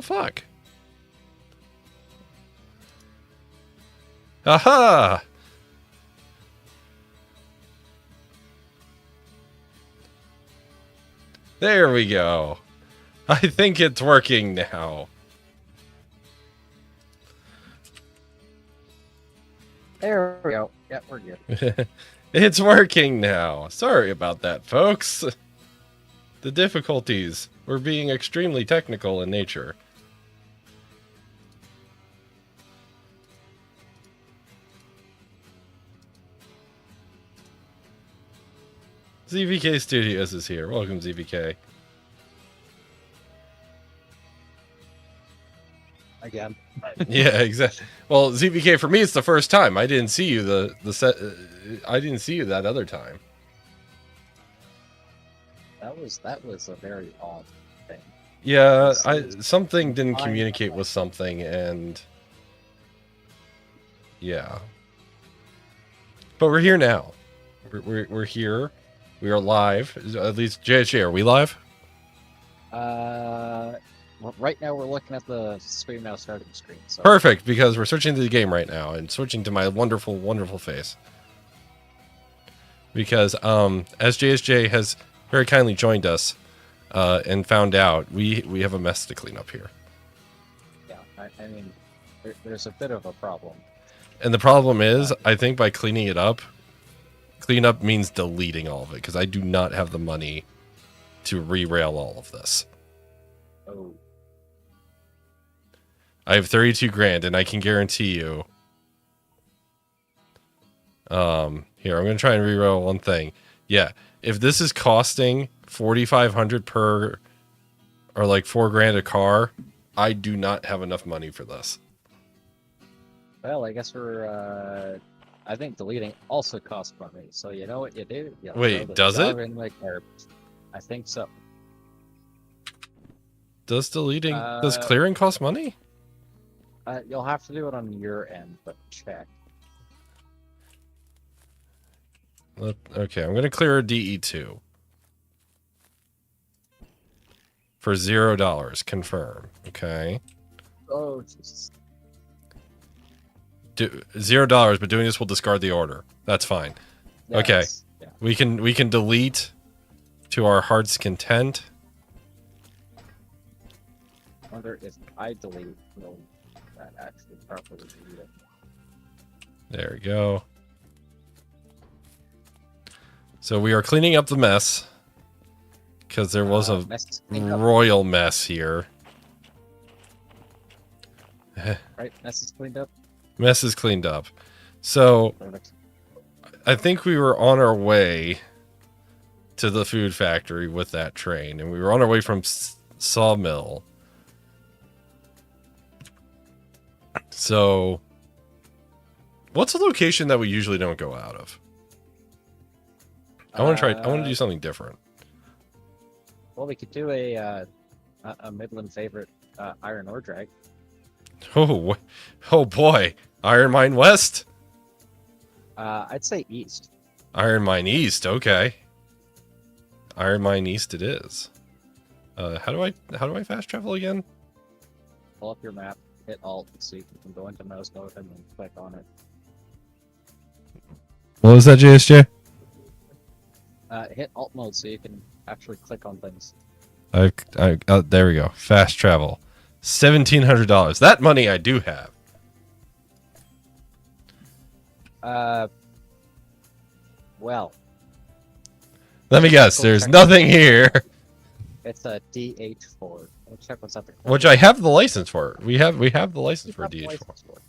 fuck? Aha! There we go. I think it's working now. There we go. Yeah, we're good. It's working now. Sorry about that, folks. The difficulties were being extremely technical in nature. ZVK Studios is here. Welcome, ZVK. Again. Yeah, exactly. Well, ZVK, for me, it's the first time. I didn't see you I didn't see you that other time. That was a very odd thing. Yeah, something didn't communicate with something, and yeah. But we're here now. We're here. We are live. At least JHJ, are we live? Right now we're looking at the Scream Now starting screen. So. Perfect, because we're switching to the game right now and switching to my wonderful, wonderful face. Because as JSJ has very kindly joined us and found out, we have a mess to clean up here. Yeah, I mean, there's a bit of a problem. And the problem is, I think by cleaning it up, clean up means deleting all of it, because I do not have the money to re-rail all of this. Oh. I have 32 grand, and I can guarantee you. Here, I'm going to try and re-rail one thing. Yeah, if this is costing $4,500 per, or like $4 grand a car, I do not have enough money for this. Well, I guess we're, I think deleting also costs money. So you know what you do? You Wait, does it? In the garbage. I think so. Does deleting, does clearing cost money? You'll have to do it on your end, but check. Okay, I'm going to clear a DE2. For $0. Confirm. Okay. Oh, Jesus. $0, but doing this will discard the order. That's fine. Yes. Okay. Yeah. We can delete to our heart's content. I wonder if I delete, will that actually properly delete it? There we go. So we are cleaning up the mess because there was a royal mess here. Right, mess is cleaned up. Mess is cleaned up. So Perfect. I think we were on our way to the food factory with that train, and we were on our way from Sawmill. So what's a location that we usually don't go out of? I want to try. I want to do something different. Well, we could do a Midland favorite iron ore drag. Oh boy, Iron Mine West. I'd say east. Iron Mine East. Okay. Iron Mine East it is. How do I fast travel again? Pull up your map, hit Alt, so you can go into mouse mode and then click on it. What was that, JSJ? Hit Alt mode so you can actually click on things. There we go. Fast travel. $1,700. That money I do have. Well. Let me guess. There's nothing here. It's a DH4. We'll check what's up there. Which I have the license for. We have the license for DH4.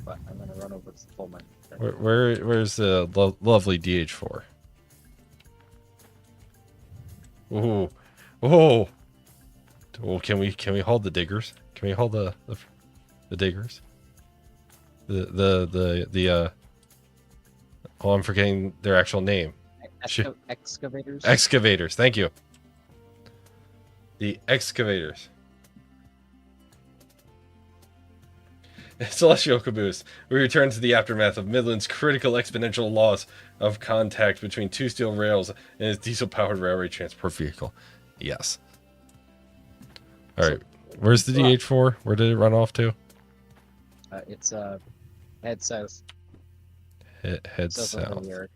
But I'm gonna run over to the full menu. Where's the lovely DH4? Ooh. Oh. Oh, can we hold the diggers? Can we hold the diggers? Oh, I'm forgetting their actual name. Excavators? Excavators, thank you. The excavators. Celestial Caboose. We return to the aftermath of Midland's critical exponential loss of contact between two steel rails and its diesel-powered railway transport vehicle. Yes. All right. Where's the DH4? Where did it run off to? It's head south. Head Of south. the yard.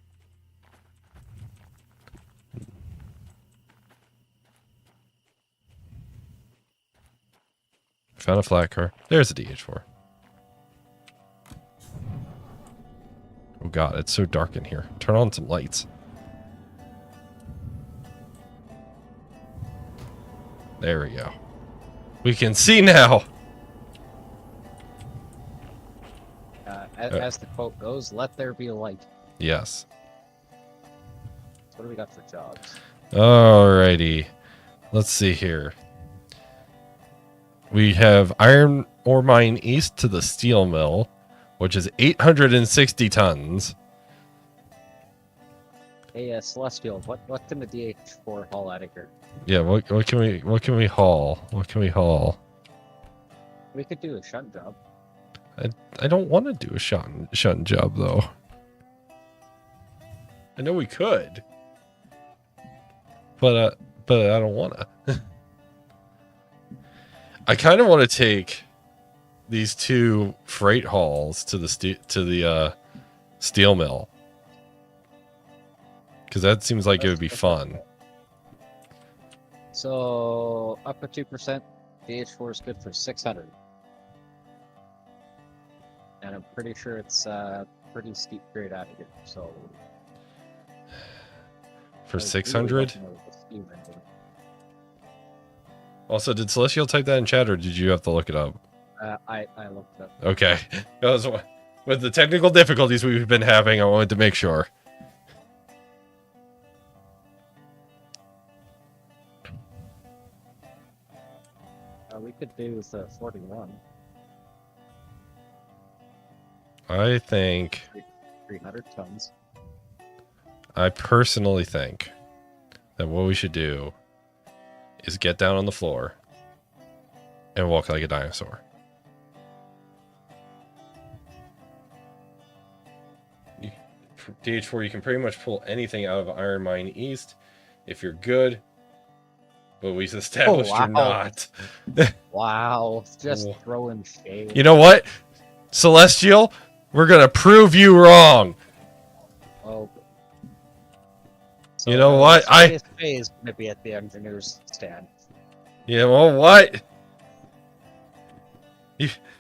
Found a flat car. There's a DH4. Oh god, it's so dark in here. Turn on some lights. There we go. We can see now. As the quote goes, let there be light. Yes. So what do we got for jobs? Alrighty. Let's see here. We have iron ore mine east to the steel mill, which is 860 tons. Hey, Celestial, what can the DH4 haul out of here? Yeah, what can we haul? What can we haul? We could do a shunt job. I don't want to do a shunt job though. I know we could, but I don't want to. I kind of want to take these two freight hauls to the steel mill because that seems like it would be fun. So up to 2%, DH4 is good for 600. And I'm pretty sure it's pretty steep grade out of here. So for 600. Really. Also, did Celestial type that in chat, or did you have to look it up? I looked it up. Okay. With the technical difficulties we've been having, I wanted to make sure. We could do the 41. I think 300 tons. I personally think that what we should do is get down on the floor and walk like a dinosaur. For DH4, you can pretty much pull anything out of Iron Mine East if you're good, but we've established you're not. Wow, just throwing shade. You know what, Celestial? We're gonna prove you wrong. Oh. So you know what? is gonna be at the engineer's stand. You know what?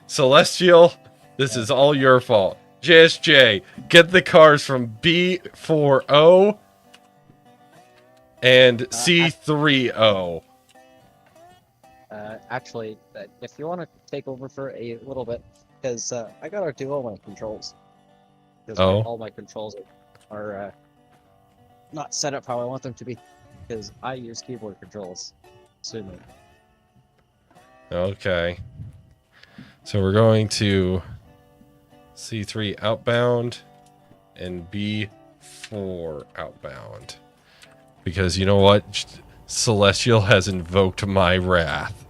Celestial, this is all your fault. JSJ, get the cars from B40 and C30. Actually, if you want to take over for a little bit, because I gotta do all my controls. Because all my controls are not set up how I want them to be. Because I use keyboard controls. Assuming. Okay. So we're going to C3 outbound and B4 outbound. Because you know what? Celestial has invoked my wrath.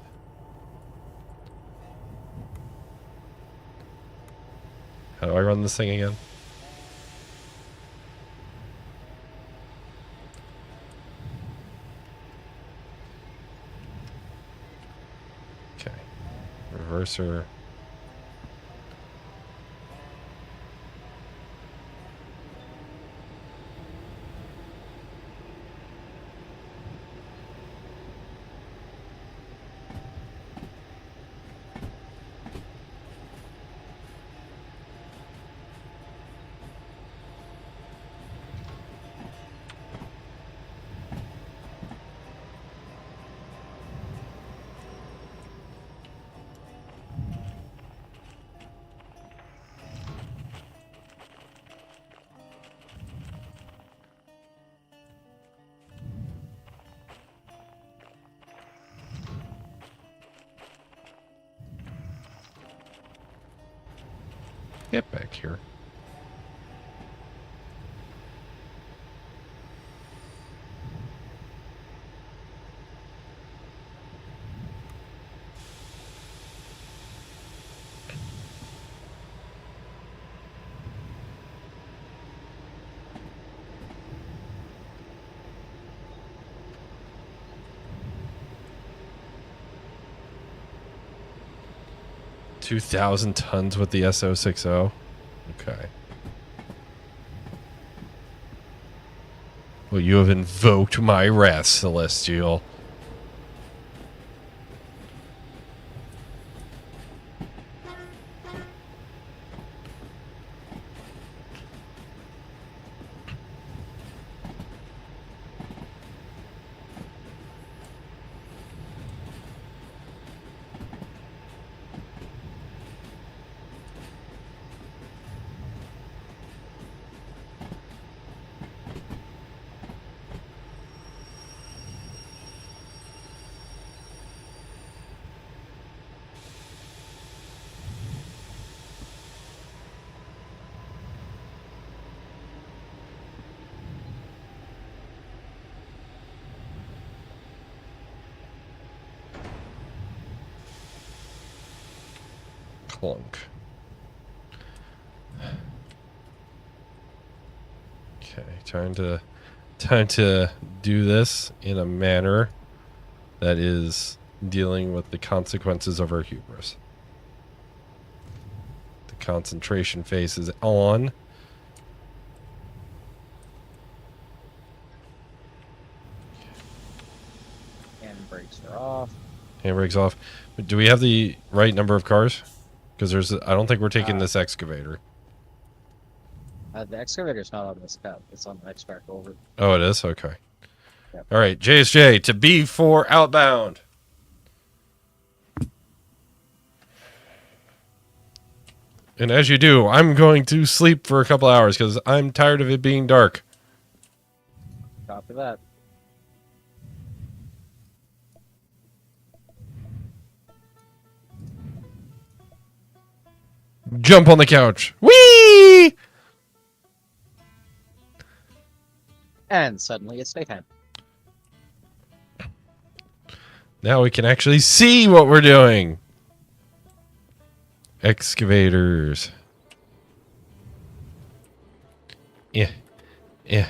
How do I run this thing again? Okay. Reverser. Get back here. 2,000 tons with the SO60. Okay. Well, you have invoked my wrath, Celestial. Clunk. Okay, time to do this in a manner that is dealing with the consequences of our hubris. The concentration phase is on. Handbrakes are off. Handbrakes off. But do we have the right number of cars? Because I don't think we're taking this excavator. The excavator's not on this cut. It's on the next track over. Oh, it is? Okay. Yep. All right, JSJ to B4 outbound. And as you do, I'm going to sleep for a couple hours because I'm tired of it being dark. Copy that. Jump on the couch. Whee! And suddenly it's daytime. Now we can actually see what we're doing. Excavators. Yeah. Yeah.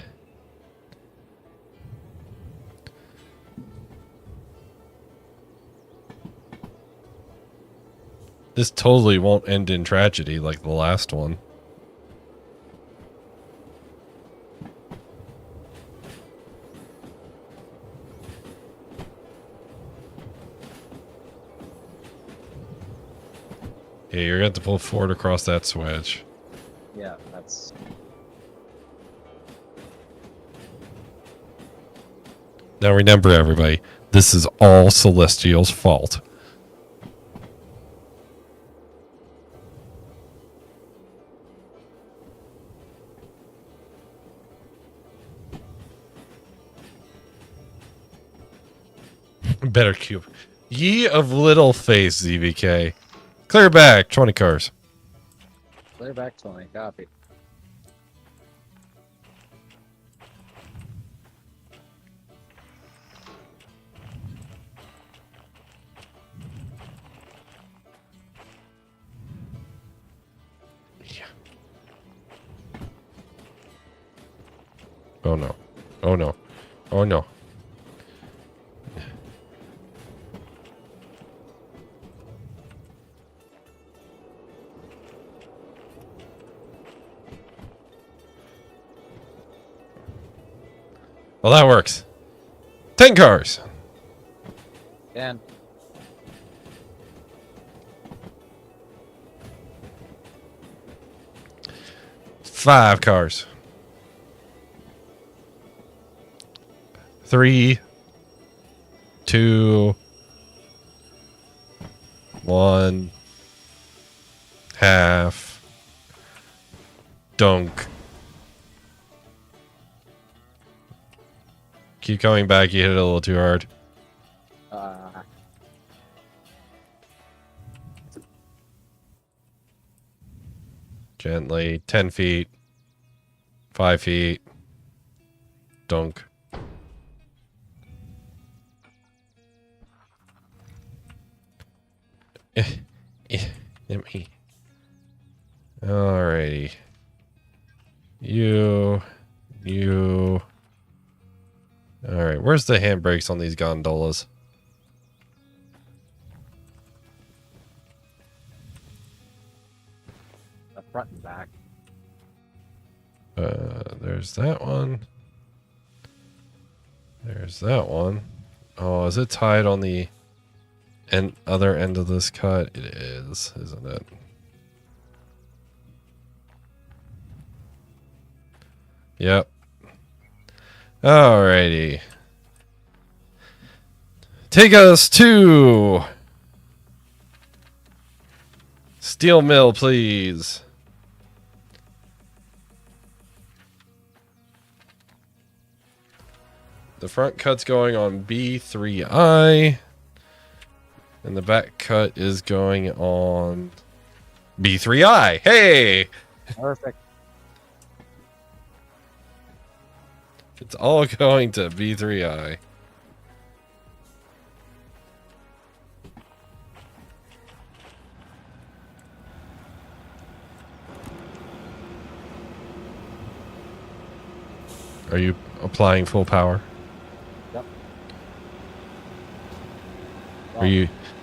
This totally won't end in tragedy like the last one. Yeah, you're going to have to pull forward across that switch. Yeah, that's... Now remember, everybody, this is all Celestial's fault. Better cube. Ye of little faith, ZVK. Clear back, 20 cars. Clear back 20, copy. Yeah. Oh no. Oh no. Oh no. Well, that works. 10 cars. Dan. Five cars. 3, 2, 1, half, dunk. Keep coming back, you hit it a little too hard. Gently, 10 feet, 5 feet, dunk. Alrighty. You. Alright, where's the handbrakes on these gondolas? front and back. There's that one. There's that one. Oh, is it tied on the other end of this cut? It is, isn't it? Yep. Alrighty. Take us to steel mill, please. The front cut's going on B3I, and the back cut is going on B3I. Hey! Perfect. It's all going to B3I. Are you applying full power? Yep.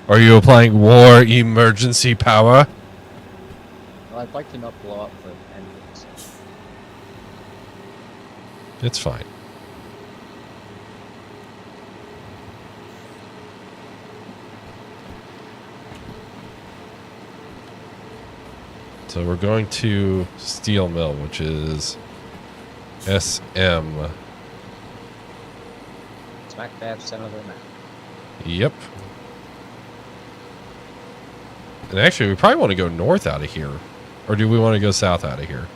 Are you applying war emergency power? Well, I'd like to not blow up for engines. It's fine. So we're going to steel mill, which is SM. Smack dab center of the map. Yep. And actually, we probably want to go north out of here. Or do we want to go south out of here?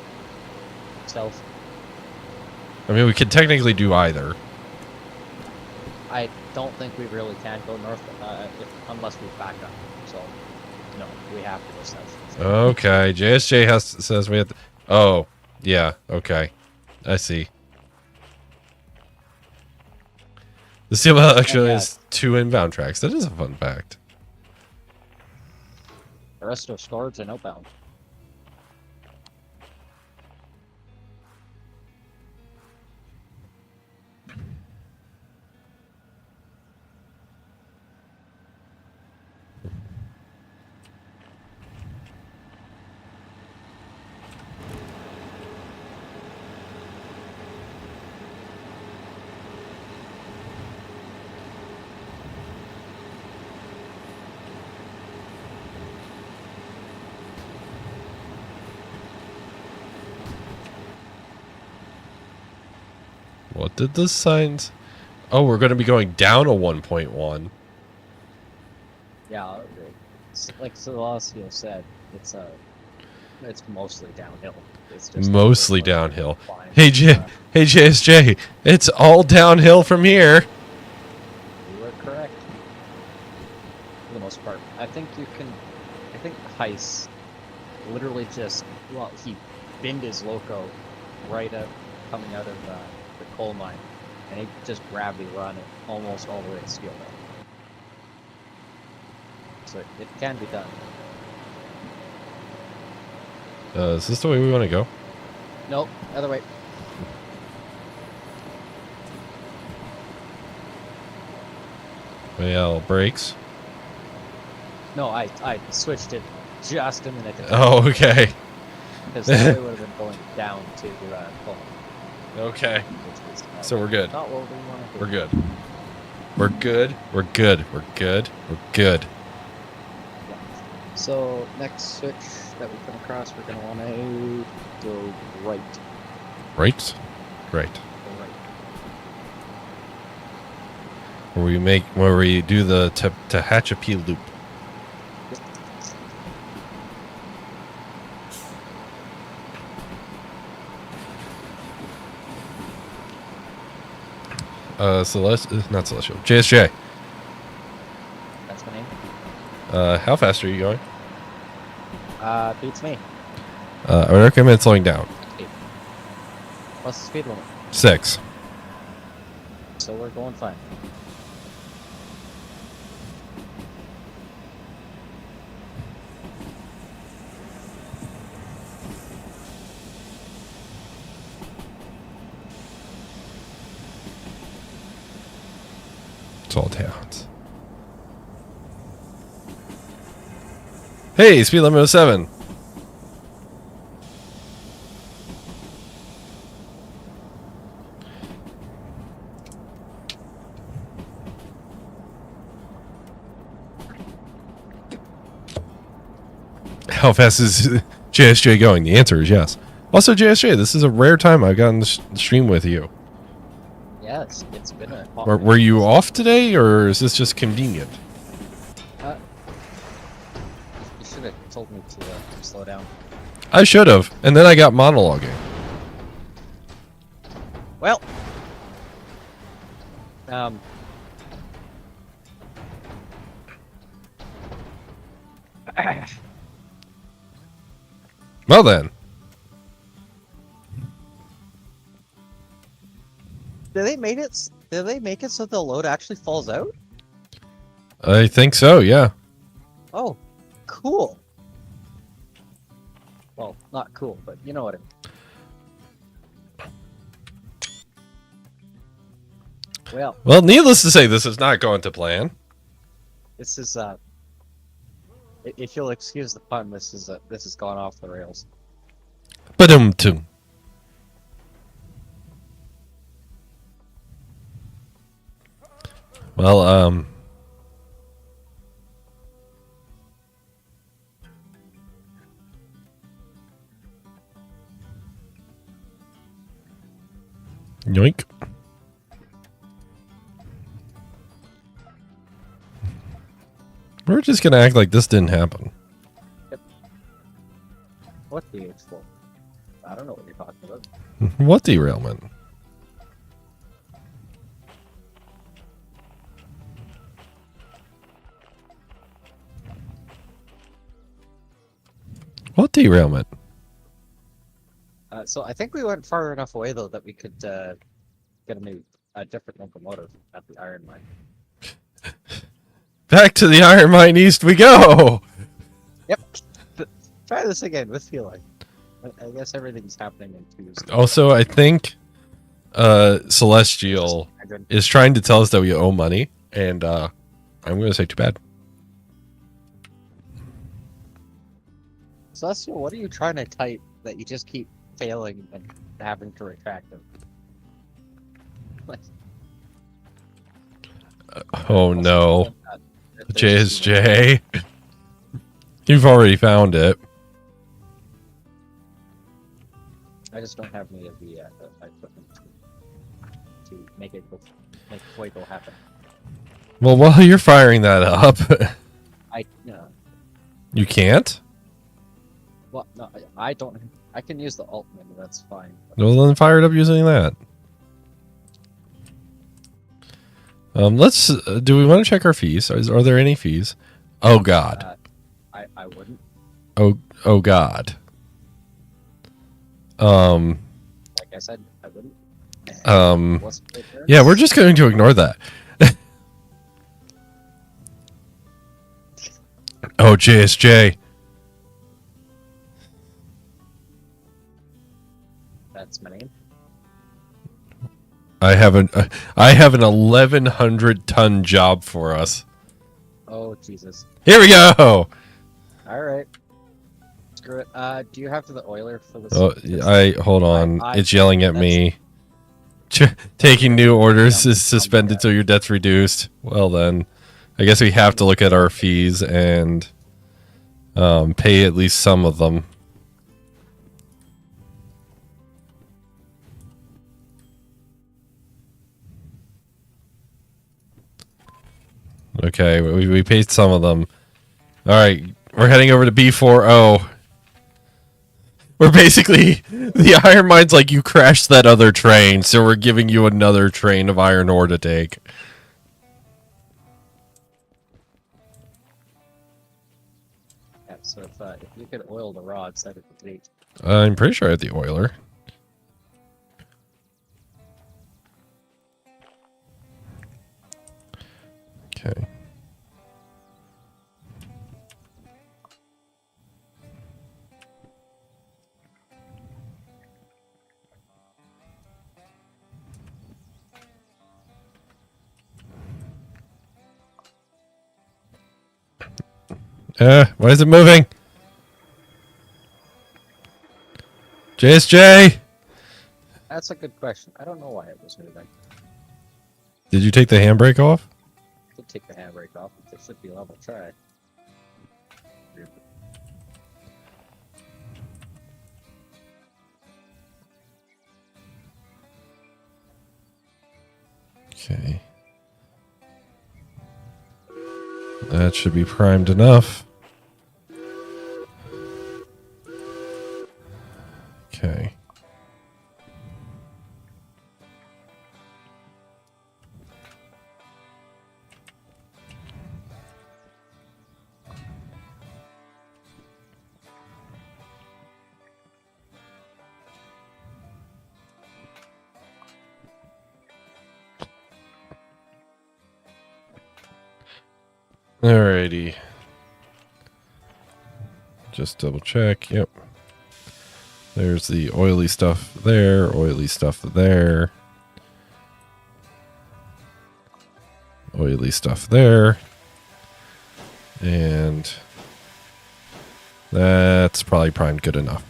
South. I mean, we could technically do either. I don't think we really can go north unless we back up. So, no, we have to go south. Okay, JSJ says we have to... Oh, yeah, okay. I see. The steel mill actually has 2 inbound tracks. That is a fun fact. The rest are storage and outbound. What did the signs... Oh, we're going to be going down a 1.1. Yeah, like Celestio said, it's mostly downhill. It's just Mostly downhill. Hey, JSJ, it's all downhill from here. You were correct. For the most part. I think Heiss literally just, well, he binned his loco right up coming out of the coal mine, and he just gravity run it almost all the way to steel mill. So it can be done. Is this the way we want to go? Nope, other way. Well, brakes. No, I switched it just a minute ago. Oh, okay. Because that way would have been going down to coal. Okay. Is, So we're good. not what we want to do. We're good. We're good. We're good. We're good. We're good. Yeah. So next switch that we come across, we're going to want to go right. Right? Right. Go right. Where we do the Tehachapi loop. Not Celestial. JSJ. That's my name. How fast are you going? Beats me. I would recommend slowing down. 8. What's the speed limit? 6. So we're going fine. It's all towns. Hey, speed limit of 7. How fast is JSJ going? The answer is yes. Also, JSJ, this is a rare time I've gotten the stream with you. Yes, it's been a hot Were you off today, or is this just convenient? You should have told me to slow down. I should have, and then I got monologuing. Well, Well then. Did they make it? Did they make it so the load actually falls out? I think so, yeah. Oh, cool. Well, not cool, but you know what I mean. Well, needless to say, this is not going to plan. This is if you'll excuse the pun, this has gone off the rails. Ba-dum-tum. Well, yoink. We're just gonna act like this didn't happen. Yep. What the H4? I don't know what you're talking about. What derailment? What derailment? So I think we went far enough away though that we could get a different locomotive at the iron mine. Back to the Iron Mine East we go! Yep. Try this again with feeling. I guess everything's happening in twos. Also, I think Celestial is trying to tell us that we owe money, and I'm going to say too bad. Celestial, what are you trying to type that you just keep failing and having to retract them? Oh no. JSJ. You've already found it. I just don't have any of the equipment to make it quite go happen. Well, while you're firing that up, you can't? Well, no, I don't. I can use the alt menu. That's fine. Well, then fire it up using that. Let's. Do we want to check our fees? Are there any fees? Oh God. I wouldn't. Oh God. Like I said, I wouldn't. Yeah, we're just going to ignore that. Oh, JSJ. That's my name. I have an 1,100-ton job for us. Oh Jesus! Here we go. All right. Screw it. Do you have the oiler for this? Oh, hold on. It's yelling at me. Taking new orders is suspended till your debt's reduced. Well then, I guess we have to look at our fees and pay at least some of them. Okay, we paid some of them. All right, we're heading over to B40. We're basically, the iron mine's like, you crashed that other train, so we're giving you another train of iron ore to take. Yeah, so if you could oil the rods, that'd be great. I'm pretty sure I had the oiler. Okay. Why is it moving? JSJ! That's a good question. I don't know why it was moving. Did you take the handbrake off? I did take the handbrake off, but there should be a level track. Okay. That should be primed enough. Okay. Alrighty. Just double check. Yep. There's the oily stuff there, oily stuff there. Oily stuff there. And that's probably primed good enough.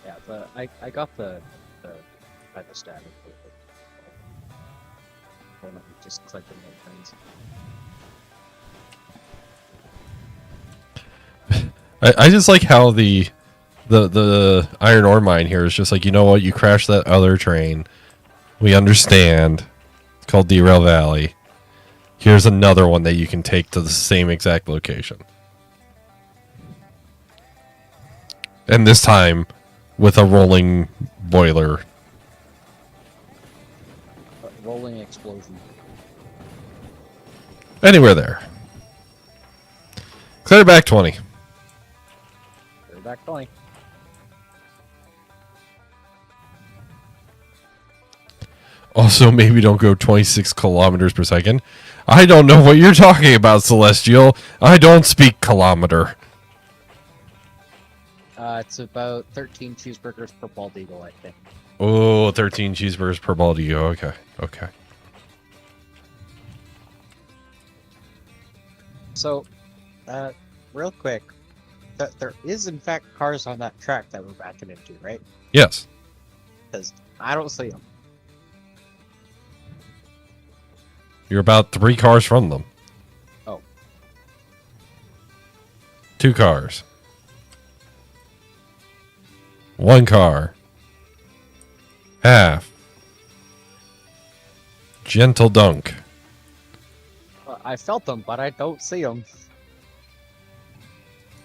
Yeah, I got the static. Just clicking the things. I just like how the iron ore mine here is just like, you know what, you crashed that other train. We understand. It's called Derail Valley. Here's another one that you can take to the same exact location. And this time with a rolling boiler. A rolling explosion. Anywhere there. Clear back 20. Clear back 20. Also, maybe don't go 26 kilometers per second. I don't know what you're talking about, Celestial. I don't speak kilometer. It's about 13 cheeseburgers per bald eagle, I think. Oh, 13 cheeseburgers per bald eagle. Okay. Okay. So, real quick, there is in fact cars on that track that we're backing into, right? Yes. Because I don't see them. You're about 3 cars from them. Oh. 2 cars. 1 car. Half. Gentle dunk. I felt them, but I don't see them.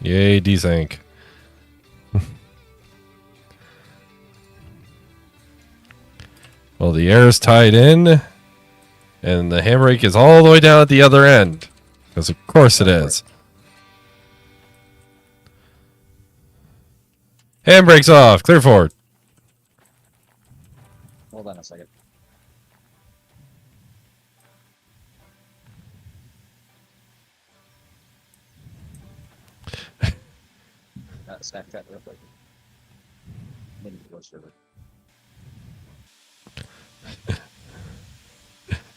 Yay, desync. Well, the air is tied in, and the handbrake is all the way down at the other end. Because of course it is. Handbrake's off. Clear forward. Hold on a second. Stack that real quick.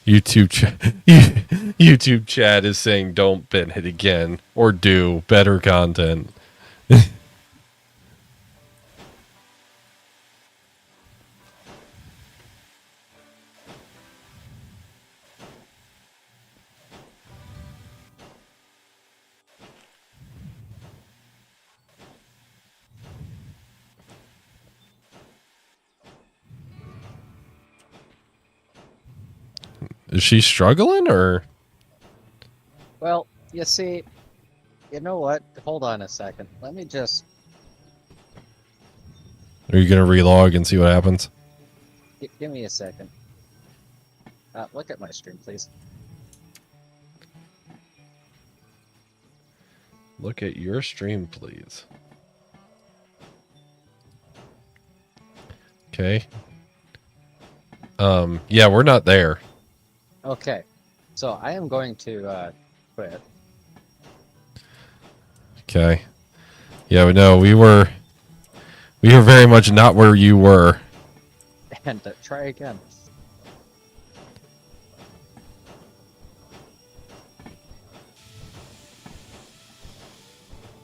YouTube chat is saying don't bin hit again or do better content. Is she struggling or? Well, you see, you know what? Hold on a second. Let me just... Are you going to relog and see what happens? Give me a second. Look at my stream, please. Look at your stream, please. Okay. Yeah, we're not there. Okay. So I am going to quit. Okay. Yeah, but no, we were very much not where you were. And try again.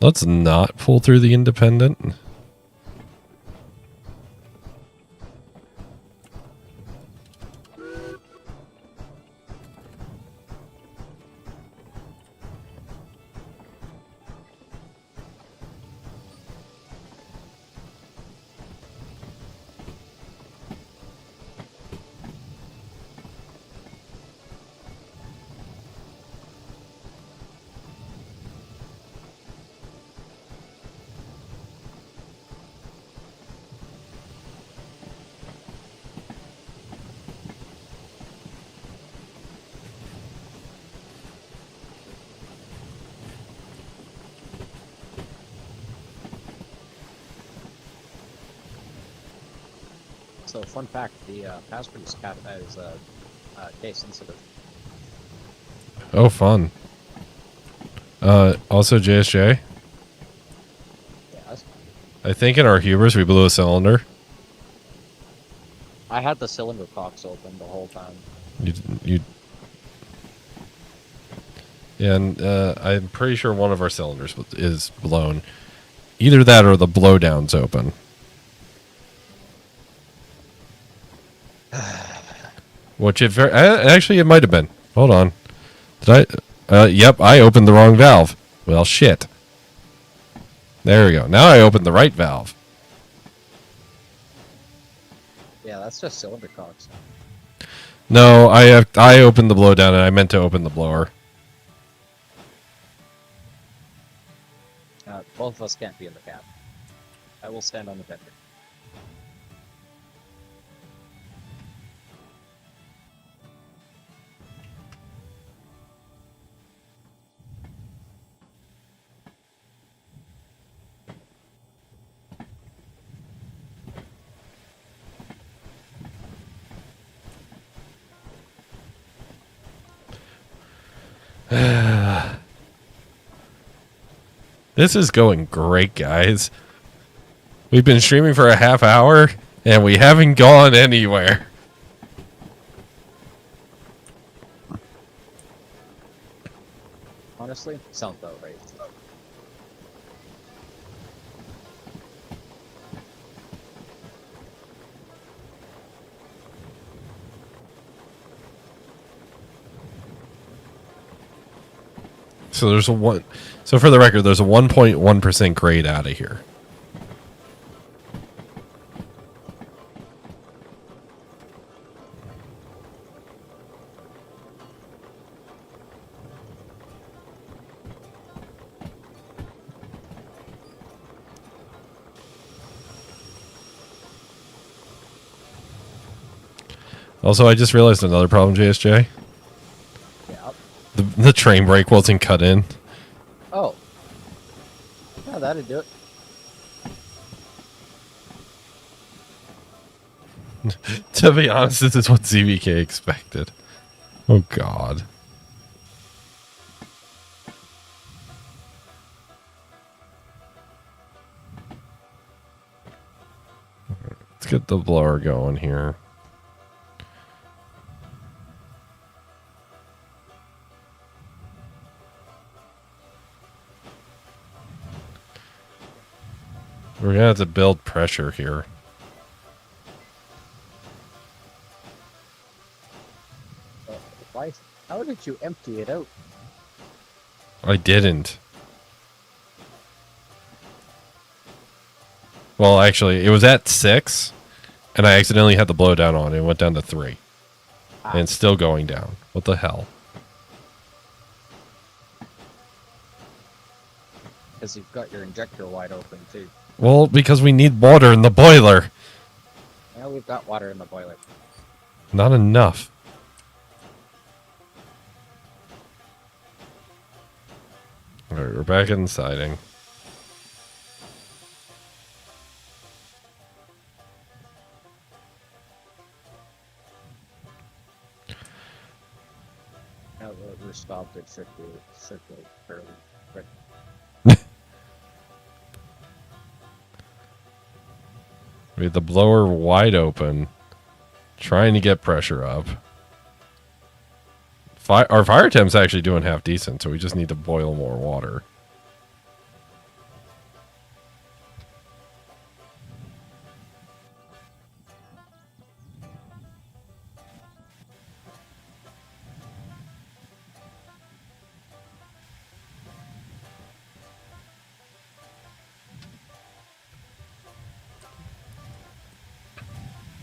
Let's not pull through the independent. Also, fun fact: the mass-produced cat is case sensitive. Oh, fun. Also, JSJ, Yeah, I think in our hubris we blew a cylinder. I had the cylinder cocks open the whole time. You Yeah, and I'm pretty sure one of our cylinders is blown. Either that or the blowdown's open. Which actually it might have been. Hold on. Did I? Yep, I opened the wrong valve. Well, shit. There we go. Now I opened the right valve. Yeah, that's just cylinder cocks. No, I opened the blowdown and I meant to open the blower. Both of us can't be in the cab. I will stand on the fender. This is going great, guys. We've been streaming for a half hour and we haven't gone anywhere. Honestly, sounds about right. So there's a one. So for the record, there's a 1.1% grade out of here. Also, I just realized another problem, JSJ. Yeah. The train brake wasn't cut in. Oh. Yeah, that'd do it. To be honest, this is what ZVK expected. Oh, God. Let's get the blower going here. We're going to have to build pressure here. Why? How did you empty it out? I didn't. Well, actually, it was at 6, and I accidentally had the blowdown on. It went down to 3. And it's still going down. What the hell? Because you've got your injector wide open, too. Well, because we need water in the boiler. Well, we've got water in the boiler. Not enough. Alright, we're back in the siding. Now we're stopped, it should be fairly quick. We had the blower wide open, trying to get pressure up. Our fire temp's actually doing half decent, so we just need to boil more water.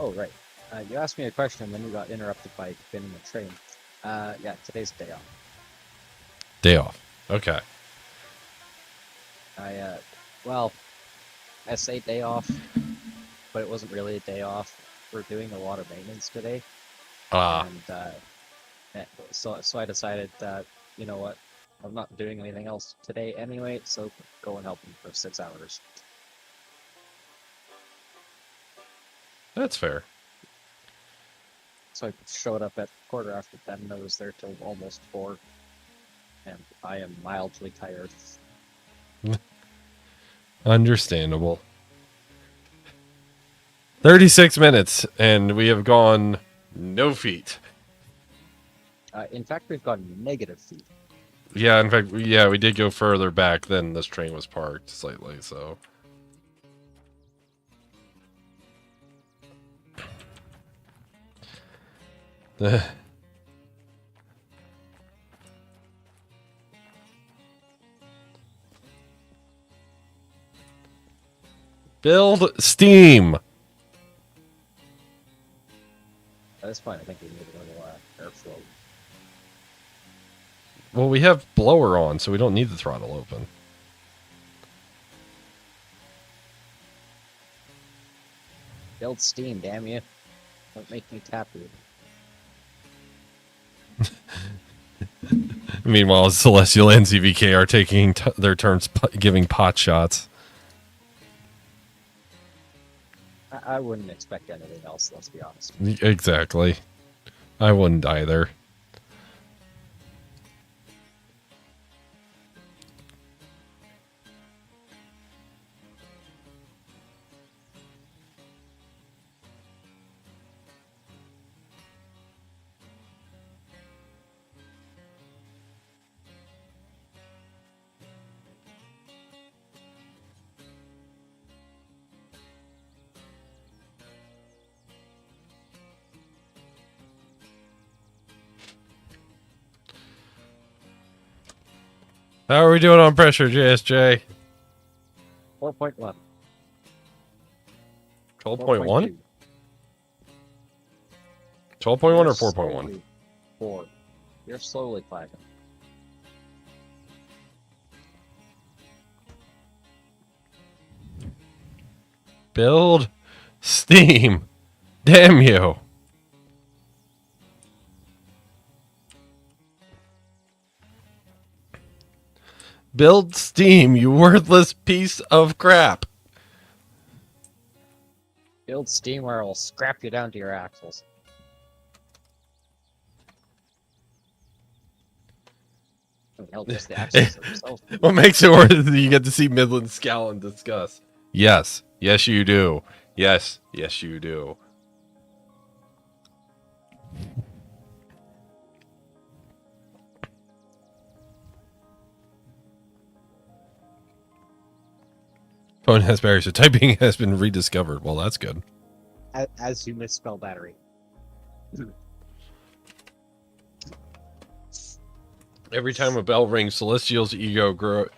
Oh, right. You asked me a question, and then you got interrupted by spinning a train. Yeah, today's day off. Day off. Okay. Well, I say day off, but it wasn't really a day off. We're doing a lot of maintenance today. And so I decided that, you know what, I'm not doing anything else today anyway, so go and help them for 6 hours. That's fair. So I showed up at 10:15, and I was there till almost 4. And I am mildly tired. Understandable. 36 minutes, and we have gone no feet. In fact, we've gone negative feet. Yeah, in fact, yeah, we did go further back than this train was parked slightly, so. Build steam. At this point, I think we need a little airflow. Well, we have blower on, so we don't need the throttle open. Build steam, damn you. Don't make me tap you. Meanwhile, Celestial and CVK are taking their turns giving pot shots. I wouldn't expect anything else, let's be honest. Exactly. I wouldn't either. How are we doing on pressure, JSJ? 4.1. 12.1? 12.1 or 4.1? 4. You're slowly climbing. Build steam. Damn you. Build steam, you worthless piece of crap. Build steam or I'll scrap you down to your axles. Hell, just the axles themselves. What makes it worth it? You get to see Midland scowl and discuss. Yes. Yes, you do. Yes. Yes, you do. Phone has battery, so typing has been rediscovered. Well, that's good. As you misspell battery. Every time a bell rings, Celestial's ego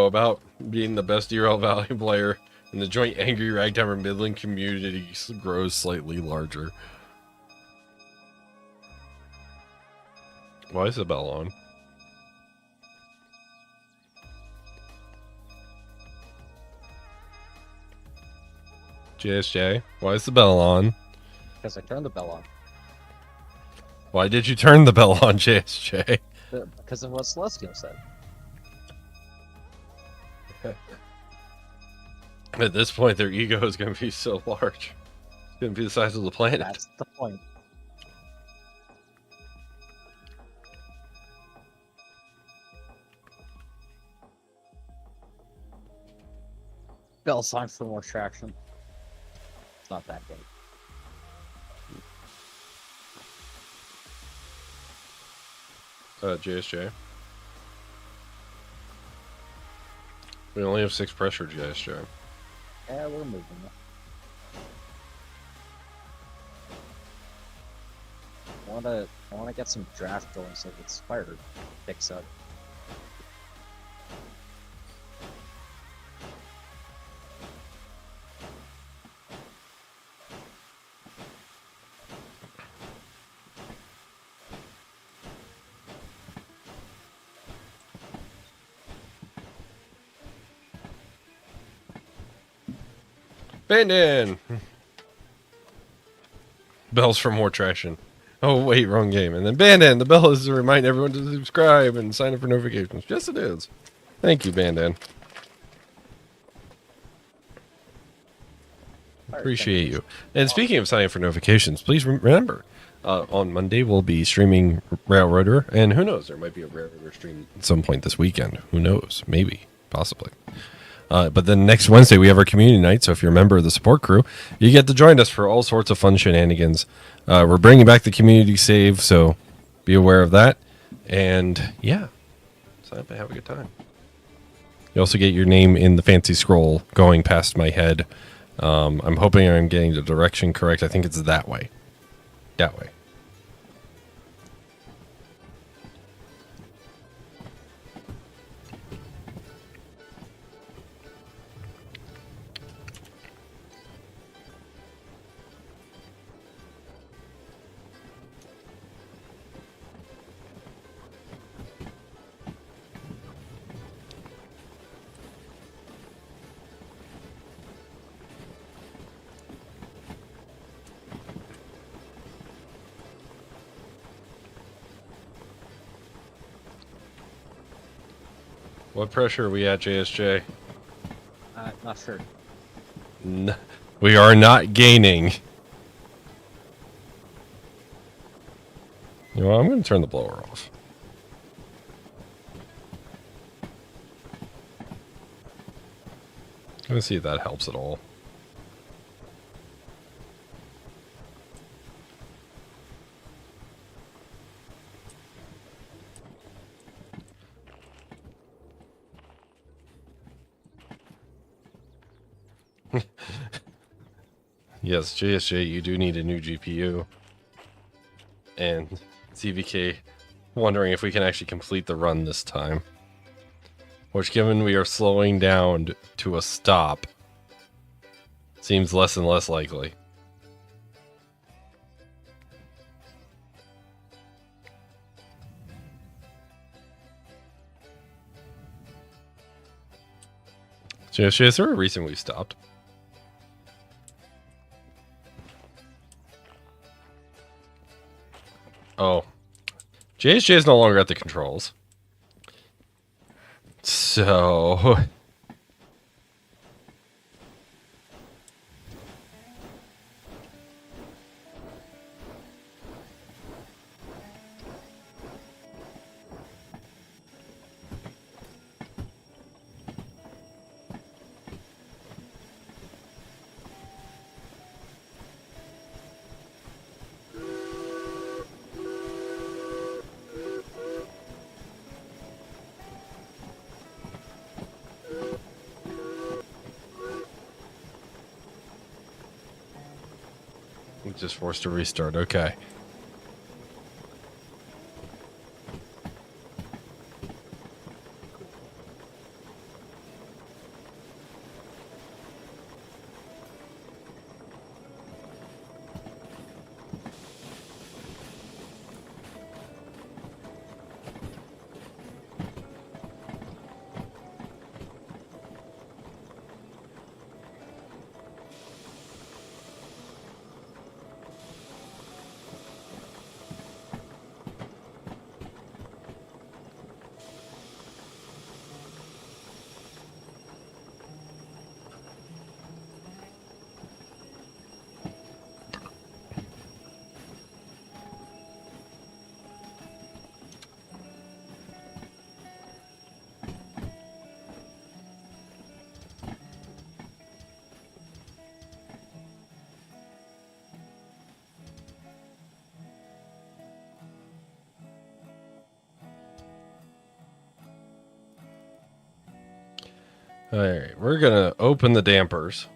about being the best Derail Valley player in the joint angry ragtimer Midland community grows slightly larger. Why is the bell on? JSJ, why is the bell on? Because I turned the bell on. Why did you turn the bell on, JSJ? Because of what Celestial said. At this point, their ego is going to be so large. It's going to be the size of the planet. That's the point. Bell sign for more traction. It's not that big. JSJ. We only have 6 pressure, JSJ. Yeah, we're moving it. I wanna get some draft going so the spider picks up. Bandin! Bells for more traction. Oh, wait, wrong game. And then Bandin, the bell is to remind everyone to subscribe and sign up for notifications. Yes, it is. Thank you, Bandin. Appreciate you. And speaking of signing up for notifications, please remember, On Monday, we'll be streaming Railroader, and who knows, there might be a Railroader stream at some point this weekend. Who knows? Maybe, possibly. But then next Wednesday, we have our community night. So if you're a member of the support crew, you get to join us for all sorts of fun shenanigans. We're bringing back the community save, so be aware of that. And yeah, sign up and have a good time. You also get your name in the fancy scroll going past my head. I'm hoping I'm getting the direction correct. I think it's that way. That way. What pressure are we at, JSJ? Not sure. We are not gaining. You know what? I'm going to turn the blower off. I'm going to see if that helps at all. Yes, JSJ, you do need a new GPU. And CVK wondering if we can actually complete the run this time. Which, given we are slowing down to a stop, seems less and less likely. JSJ, is there a reason we stopped? Oh. JSJ is no longer at the controls. So... just forced to restart. Okay. All right, we're going to open the dampers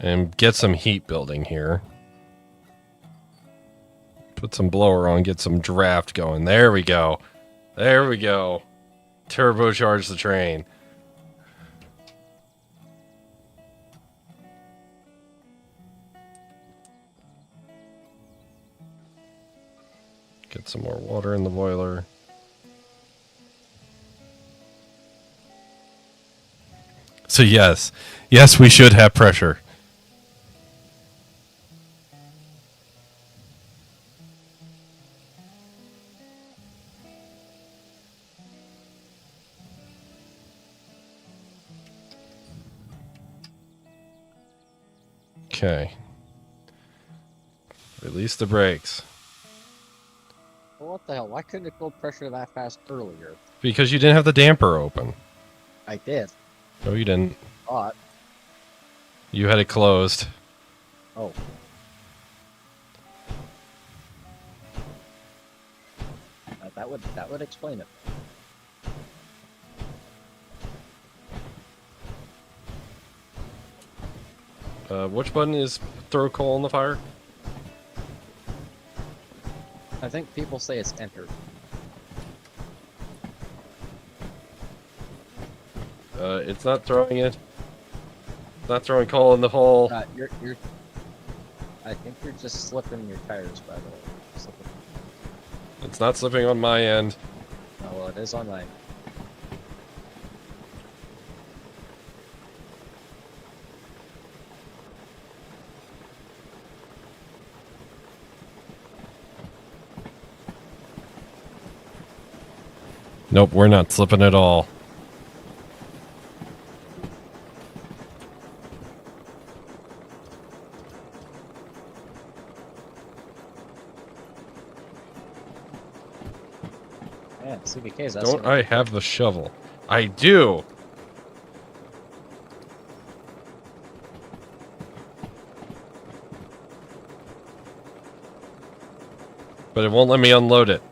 and get some heat building here. Put some blower on, get some draft going. There we go. There we go. Turbocharge the train. Get some more water in the boiler. So yes, we should have pressure. Okay. Release the brakes. Well, what the hell? Why couldn't it go pressure that fast earlier? Because you didn't have the damper open. I did. No, you didn't. But You had it closed. oh. That would explain it. Which button is throw coal in the fire? I think people say it's enter. It's not throwing it. It's not throwing coal in the hole. You're. I think you're just slipping your tires, by the way. Slipping. It's not slipping on my end. Oh, well, it is on mine. Nope, we're not slipping at all. Yeah, CBK's. That's Don't I have the shovel? I do! But it won't let me unload it.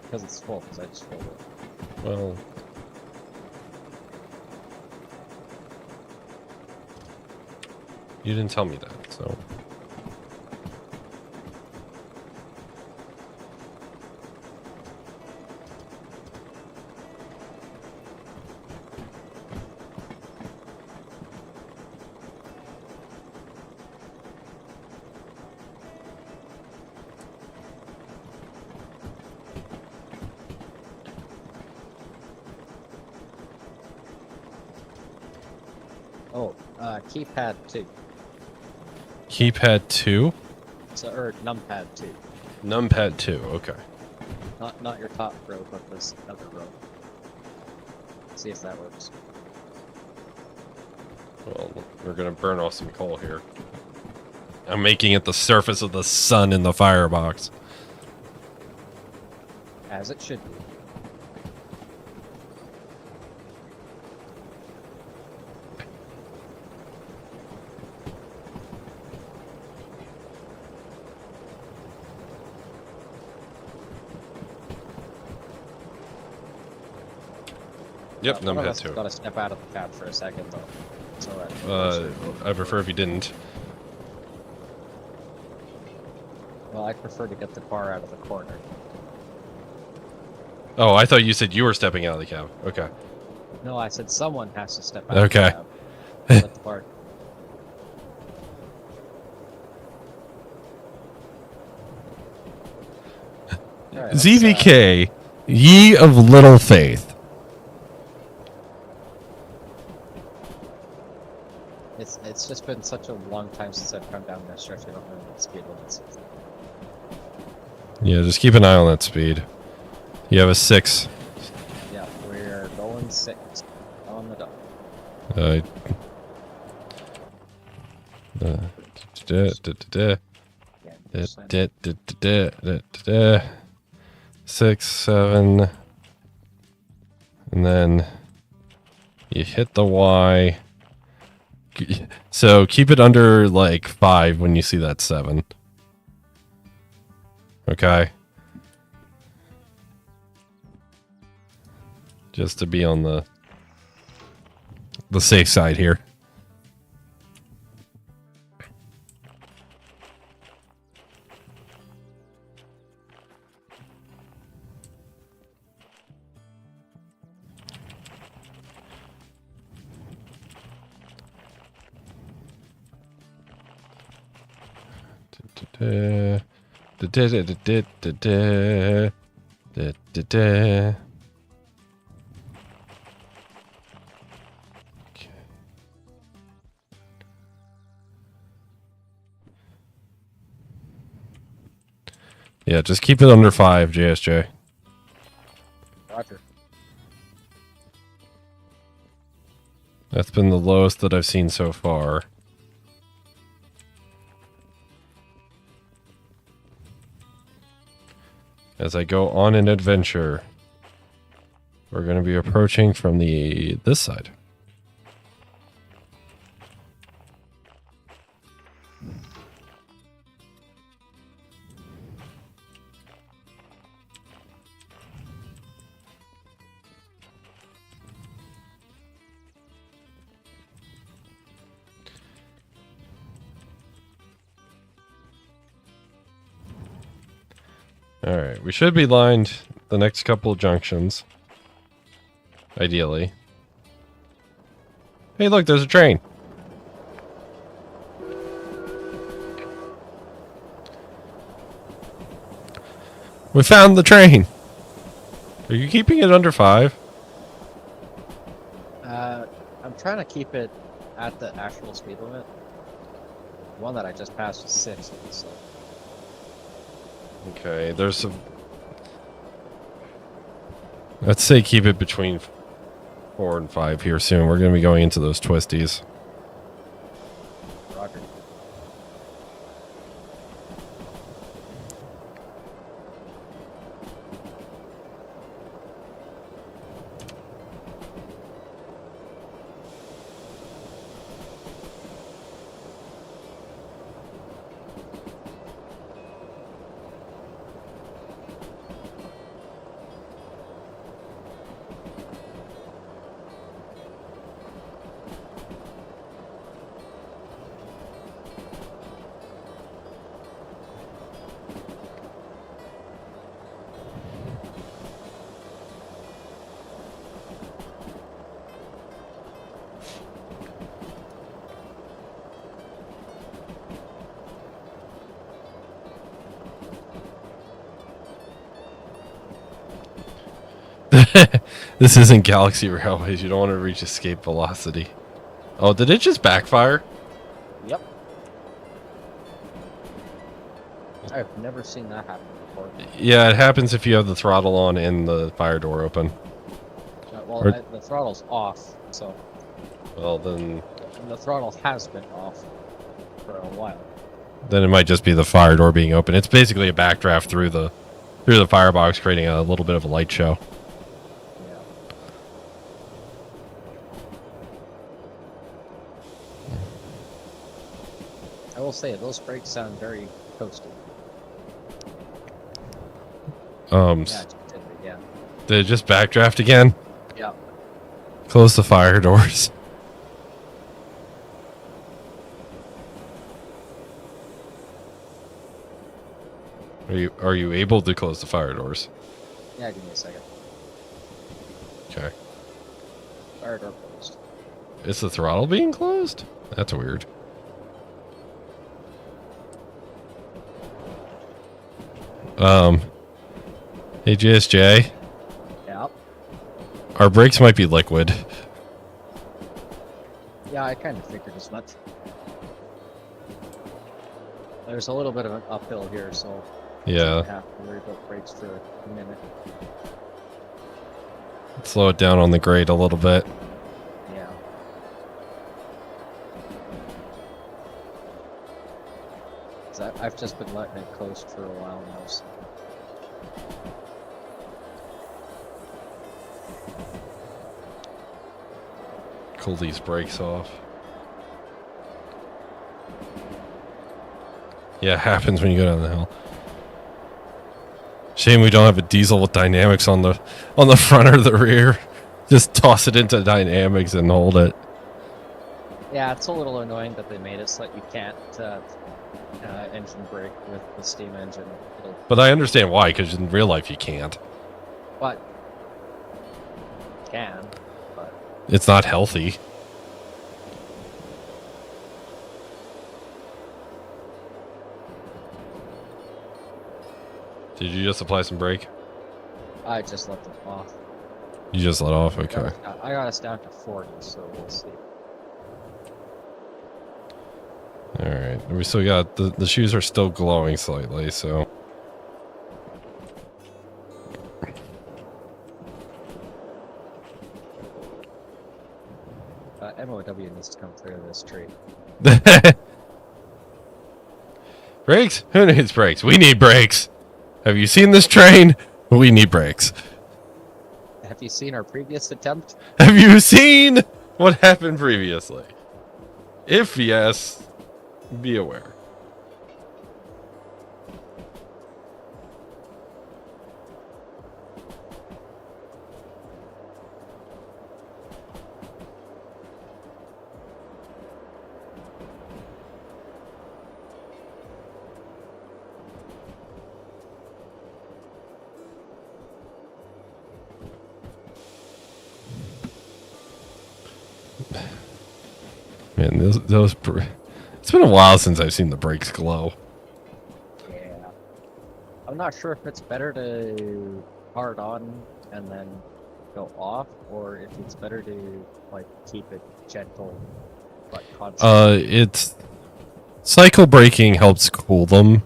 Because it's full, because I just filled it. Well... You didn't tell me that, so... Oh, keypad 2. Keypad 2? So, or numpad 2. Numpad 2, okay. Not your top row, but this other row. See if that works. Well, we're gonna burn off some coal here. I'm making it the surface of the sun in the firebox. As it should be. Yep, One of numpad us 2. got to step out of the cab for a second, though. It's alright. I prefer if you didn't. Well, I prefer to get the car out of the corner. Oh, I thought you said you were stepping out of the cab. Okay. No, I said someone has to step out Okay. of the cab. Let the car. Alright, let's, ZVK, ye of little faith. It's just been such a long time since I've come down that stretch. I don't remember what speed limits. Yeah, just keep an eye on that speed. You have a 6. Yeah, we're going 6 on the dot. Yeah, 6, 7, and then you hit the Y. So keep it under like 5 when you see that 7. Okay. Just to be on the safe side here. Yeah, just keep it under 5, JSJ. Roger. That's been the lowest that I've seen so far. as I go on an adventure. We're going to be approaching from this side. Alright, we should be lined the next couple of junctions. Ideally. Hey, look, there's a train. We found the train. Are you keeping it under 5? I'm trying to keep it at the actual speed limit. The one that I just passed was 6, so. Okay, there's some... Let's say keep it between 4 and 5 here soon. We're going to be going into those twisties. Roger. This isn't Galaxy Railways. You don't want to reach escape velocity. Oh, did it just backfire? Yep. I've never seen that happen before. Yeah, it happens if you have the throttle on and the fire door open. Well, the throttle's off, so... Well, then... And the throttle has been off for a while. Then it might just be the fire door being open. It's basically a backdraft through the firebox, creating a little bit of a light show. Yeah. I will say, those brakes sound very toasty. Yeah. Did it just backdraft again? Yeah. Close the fire doors. Are you able to close the fire doors? Yeah, give me a second. Okay. Fire door closed. Is the throttle being closed? That's weird. Hey JSJ. Yep. Our brakes might be liquid. Yeah, I kind of figured as much. There's a little bit of an uphill here, so Yeah. I have to worry about brakes for a minute. Slow it down on the grade a little bit. Yeah. I've just been letting it coast for a while now. So. Cool these brakes off. Yeah, it happens when you go down the hill. Shame we don't have a diesel with dynamics on the front or the rear. Just toss it into dynamics and hold it. Yeah, it's a little annoying that they made it so that you can't engine brake with the steam engine. But I understand why, because in real life you can't. But you can. But it's not healthy. Did you just apply some brake? I just left it off. You just let off? Okay. I got us down to 40, so we'll see. Alright. We still got... The shoes are still glowing slightly, so... MOW needs to come through this tree. Brakes? Who needs brakes? We need brakes! Have you seen this train? We need brakes. Have you seen our previous attempt? Have you seen what happened previously? If yes, be aware. Man, it's been a while since I've seen the brakes glow. Yeah. I'm not sure if it's better to hard on and then go off, or if it's better to like keep it gentle but constant. It's cycle braking helps cool them.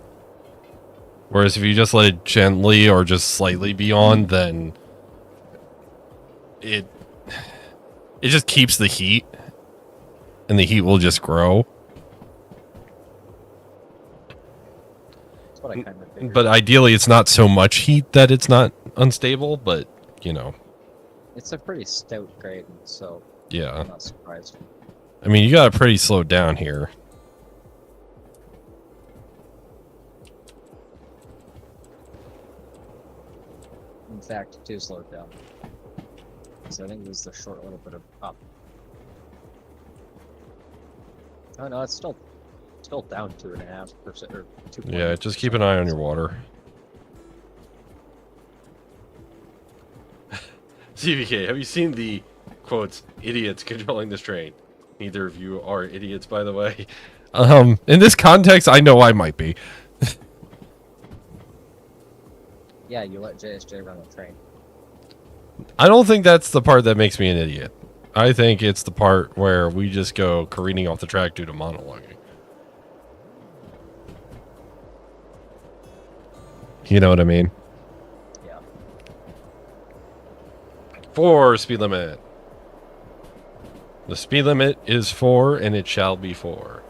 Whereas if you just let it gently or just slightly be on, then it just keeps the heat, and the heat will just grow. That's what I kind of figured. But ideally, it's not so much heat that it's not unstable, but, you know. It's a pretty stout grade, so Yeah. I'm not surprised. I mean, you got it pretty slowed down here. In fact, too slowed down. So I think this is the short little bit of up. Oh no, it's still down 2.5% or 2. Yeah, just keep an eye on your water. CVK, have you seen the quotes idiots controlling this train? Neither of you are idiots, by the way. In this context, I know I might be. Yeah, you let JSJ run the train. I don't think that's the part that makes me an idiot. I think it's the part where we just go careening off the track due to monologuing. You know what I mean? Yeah. 4 speed limit. The speed limit is 4, and it shall be 4.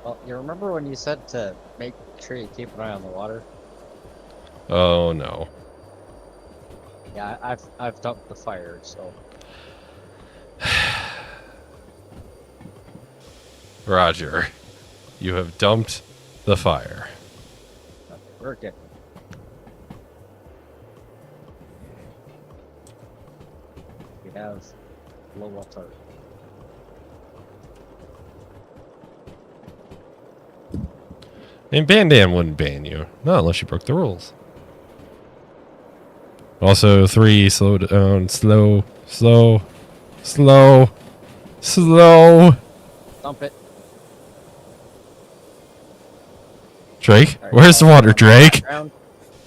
Well, you remember when you said to make sure you keep an eye on the water? Oh no. Yeah, I've dumped the fire, so Roger. You have dumped the fire. okay, we're good. We have low water. And Bandam wouldn't ban you. Not unless you broke the rules. Also, 3, slow down, slow. Dump it. Drake? All right, Where's the water, Drake? Background,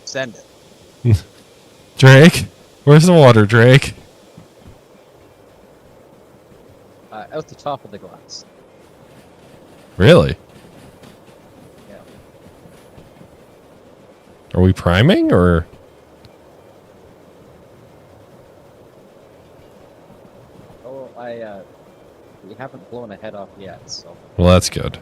send it. Drake? Where's the water, Drake? Out the top of the glass. Really? Yeah. Are we priming, or? Oh, we haven't blown a head off yet, so. Well, that's good.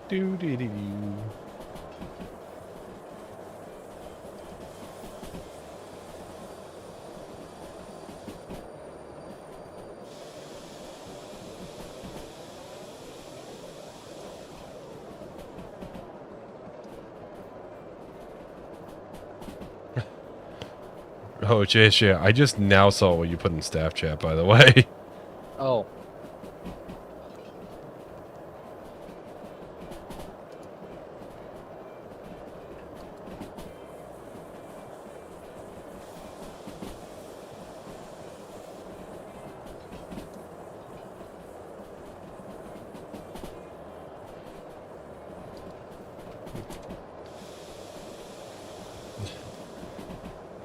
Do. Oh, JJ, I just now saw what you put in staff chat, by the way. Oh.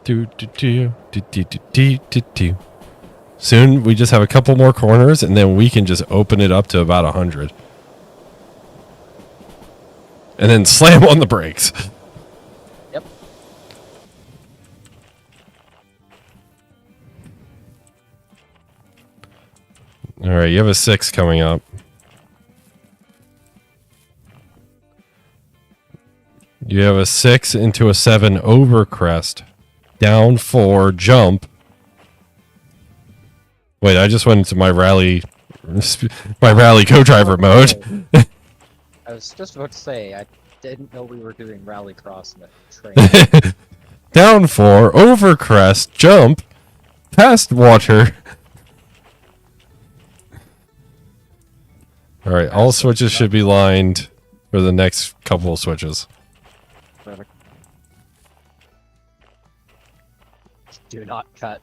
Do, do, do, do, do, do, do, do, do. Soon we just have a couple more corners, and then we can just open it up to about 100. And then slam on the brakes. Yep. All right, you have a 6 coming up. You have a 6 into a 7 over crest. Down 4, jump. Wait, I just went into my rally co-driver mode. I was just about to say, I didn't know we were doing rally cross in the train. Down 4, over crest, jump, past water. All right, all switches should be lined for the next couple of switches. Perfect. Do not cut.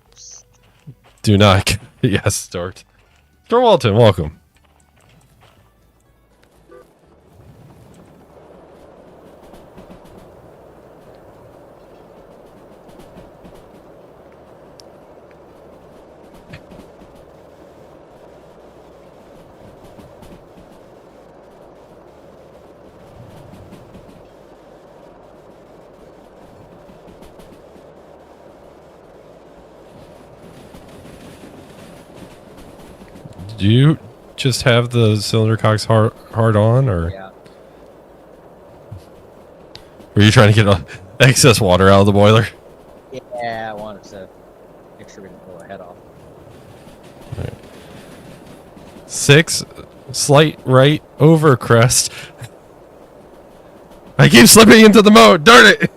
Do not. Yes, Stuart. Stuart Walton, welcome. Do you just have the cylinder cocks hard on, or Yeah. were you trying to get excess water out of the boiler? Yeah, I wanted to make sure we didn't blow our head off. 6, slight right, over crest. I keep slipping into the mode, darn it!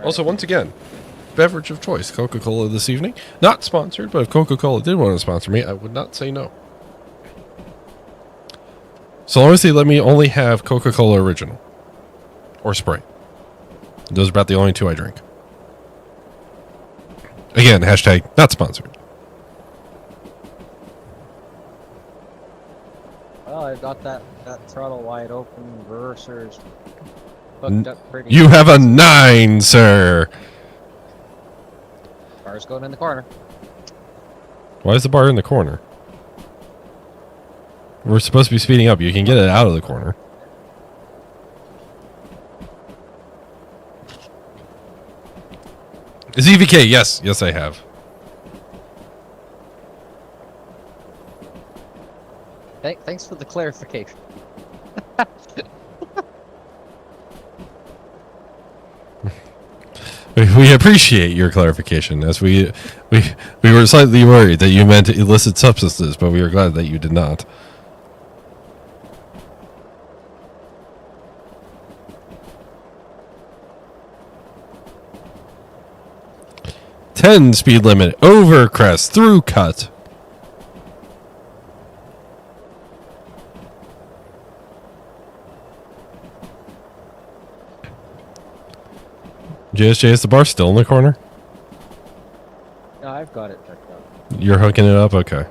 Also, once again, beverage of choice, Coca-Cola this evening. Not sponsored, but if Coca-Cola did want to sponsor me, I would not say no. So long as they let me only have Coca-Cola original. Or Sprite. Those are about the only 2 I drink. Again, hashtag not sponsored. Well, I got that throttle wide open, reversers hooked up pretty. You have a 9, sir! Car's going in the corner. Why is the bar in the corner? We're supposed to be speeding up. You can get it out of the corner. ZVK, yes. Yes, I have. Thanks for the clarification. We appreciate your clarification, as we were slightly worried that you meant illicit substances, but we are glad that you did not. "10 speed limit, over crest, through cut." JSJ, is the bar still in the corner? No, I've got it checked out. You're hooking it up? Okay.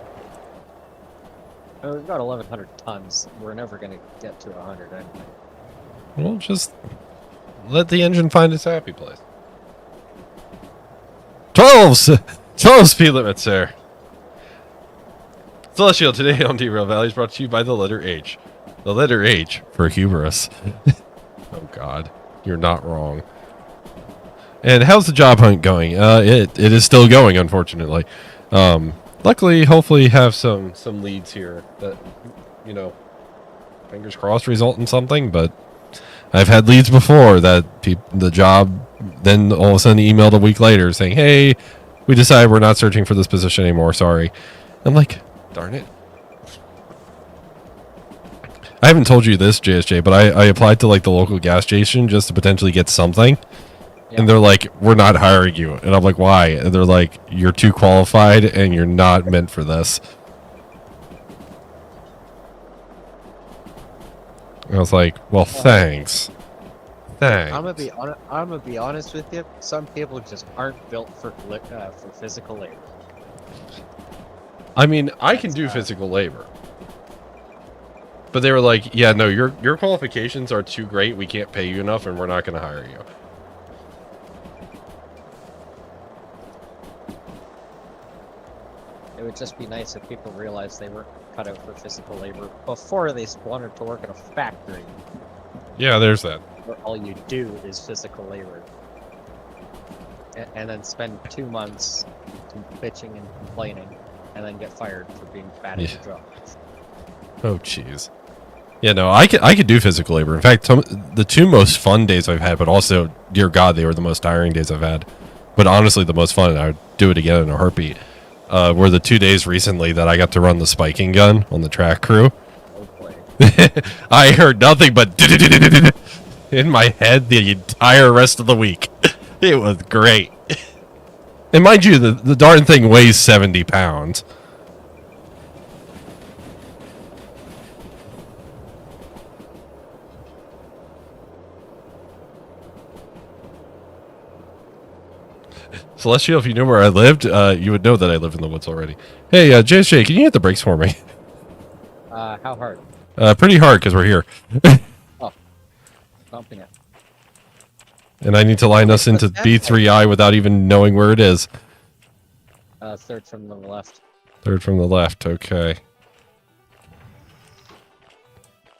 We've got 1,100 tons. We're never going to get to 100 anyway. Well, just let the engine find its happy place. 12 speed limit, sir. Celestial, today on Derail Valley is brought to you by the letter H. The letter H for hubris. Oh, God. You're not wrong. And how's the job hunt going? It is still going, unfortunately. Luckily, hopefully have some leads here that, you know, fingers crossed result in something, but I've had leads before that the job then all of a sudden emailed a week later saying, "Hey, we decided we're not searching for this position anymore, sorry." I'm like, darn it. I haven't told you this, JSJ, but I applied to like the local gas station just to potentially get something. Yeah. And they're like, "We're not hiring you." And I'm like, "Why?" And they're like, "You're too qualified and you're not meant for this." I was like, "Well, thanks." Thanks. I'm gonna be honest with you. Some people just aren't built for physical labor. I mean, I can do physical labor. But they were like, yeah, no, your qualifications are too great. We can't pay you enough, and we're not going to hire you. It would just be nice if people realized they weren't cut out for physical labor before they wanted to work in a factory. Yeah, there's that. Where all you do is physical labor. And then spend 2 months bitching and complaining, and then get fired for being bad at your job. Oh, jeez. Yeah, no, I could do physical labor. In fact, the 2 most fun days I've had, but also, dear God, they were the most tiring days I've had. But honestly, the most fun, I would do it again in a heartbeat, were the 2 days recently that I got to run the spiking gun on the track crew. Oh boy. I heard nothing but in my head the entire rest of the week. It was great. And mind you, the darn thing weighs 70 pounds. Celestial, if you knew where I lived, you would know that I live in the woods already. Hey, JSJ, can you hit the brakes for me? How hard? Pretty hard, because we're here. Oh. Bumping it. And I need to line us into B3I without even knowing where it is. Third from the left. Third from the left, okay.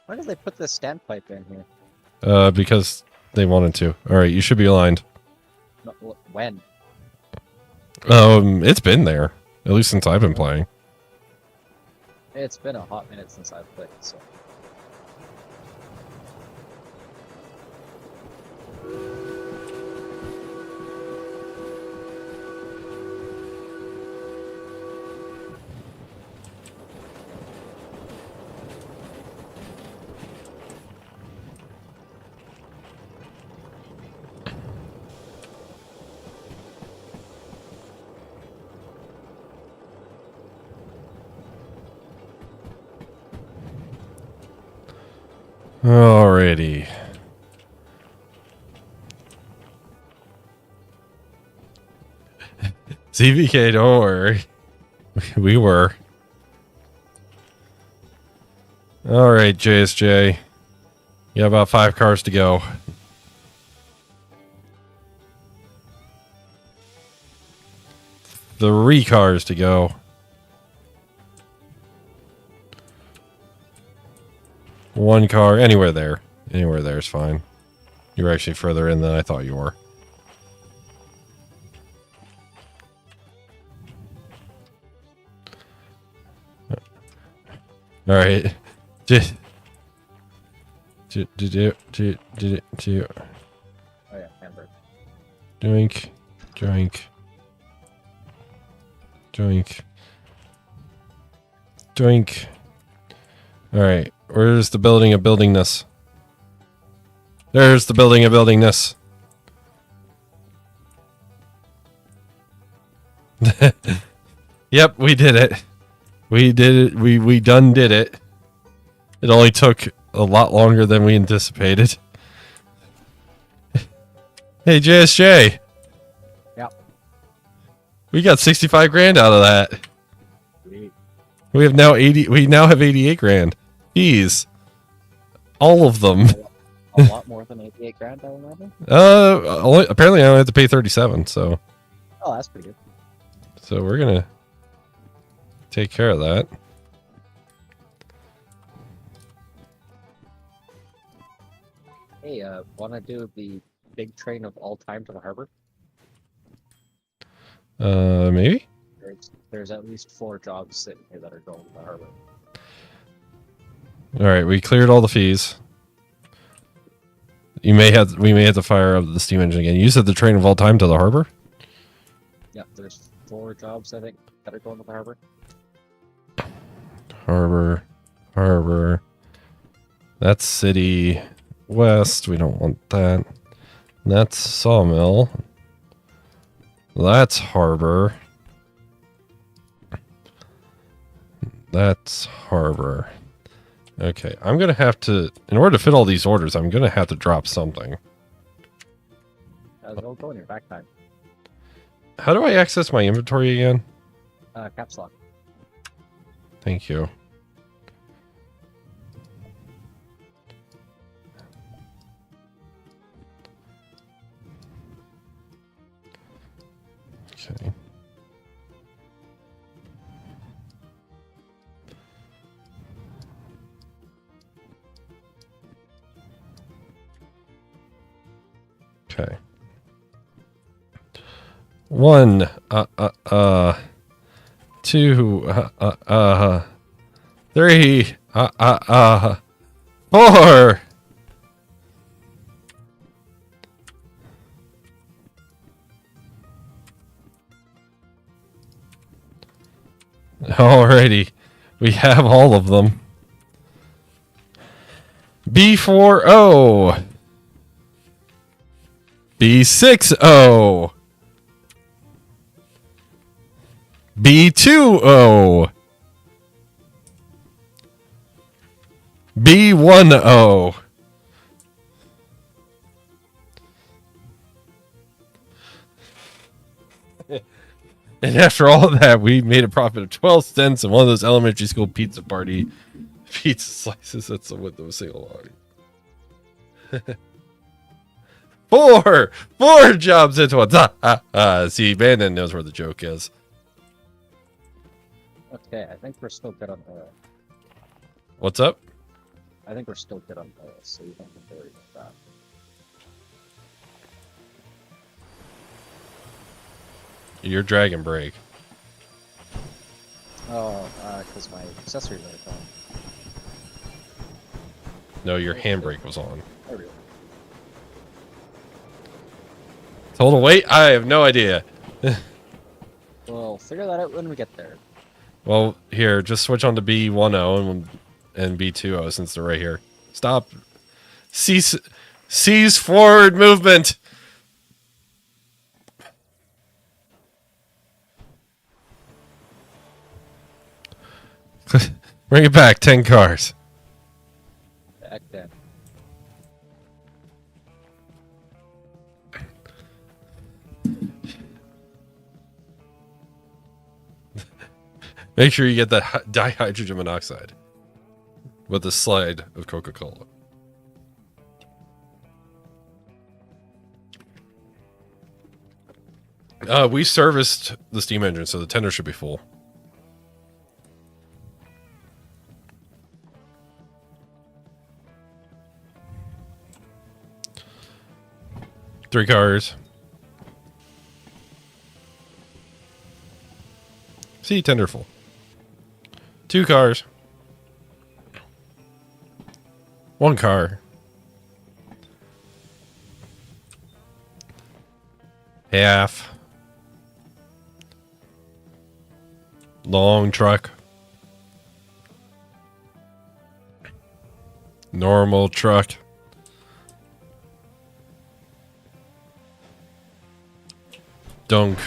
Why did they put this standpipe in here? Because they wanted to. Alright, you should be aligned. No, when? It's been there. At least since I've been playing. It's been a hot minute since I've played, so... Alrighty. CVK, don't worry. We were. Alright, JSJ. You have about 5 cars to go. Three cars to go. One car, anywhere there. Anywhere there is fine. You're actually further in than I thought you were. All right. Oh yeah, hamburger. Drink. All right. Where's the building of buildingness? There's the building of buildingness. Yep, we did it. We did it. We done did it. It only took a lot longer than we anticipated. Hey, JSJ. Yep. We got 65 grand out of that. Sweet. We have now 80. We now have 88 grand. Jeez. All of them. A lot more than 88 grand, I remember. Apparently I only have to pay 37, so. Oh, that's pretty good. So we're gonna take care of that. Hey, want to do the big train of all time to the harbor? Maybe? There's at least 4 jobs sitting here that are going to the harbor. All right, we cleared all the fees. We may have to fire up the steam engine again. You said the train of all time to the harbor? Yeah, there's 4 jobs, I think, that are going to the harbor. Harbor. That's city west. We don't want that. That's sawmill. That's harbor. That's harbor. Okay, I'm going to have to, in order to fit all these orders, I'm going to have to drop something. It'll go in your backpack. How do I access my inventory again? Caps lock. Thank you. Okay. Okay. 1, 2, 3, 4. Alrighty. We have all of them. B40. B60. B20. B10. And after all of that, we made a profit of 12 cents in one of those elementary school pizza party pizza slices. That's what the single audience. Four jobs into one. See, Bandon knows where the joke is. Okay, I think we're still good on oil. What's up? I think we're still good on oil, so you don't have to worry about that. Your dragon break. Oh, because my accessories are gone. No, your handbrake was on. There we go. Total weight? I have no idea. We'll figure that out when we get there. Well, here, just switch on to B10 and B20 since they're right here. Stop. Cease forward movement. Bring it back. 10 cars. Back then. Make sure you get that dihydrogen monoxide with a slide of Coca-Cola. We serviced the steam engine, so the tender should be full. Three cars. See, tender full. 2 cars. 1 car. Half. Long truck. Normal truck. Dunk.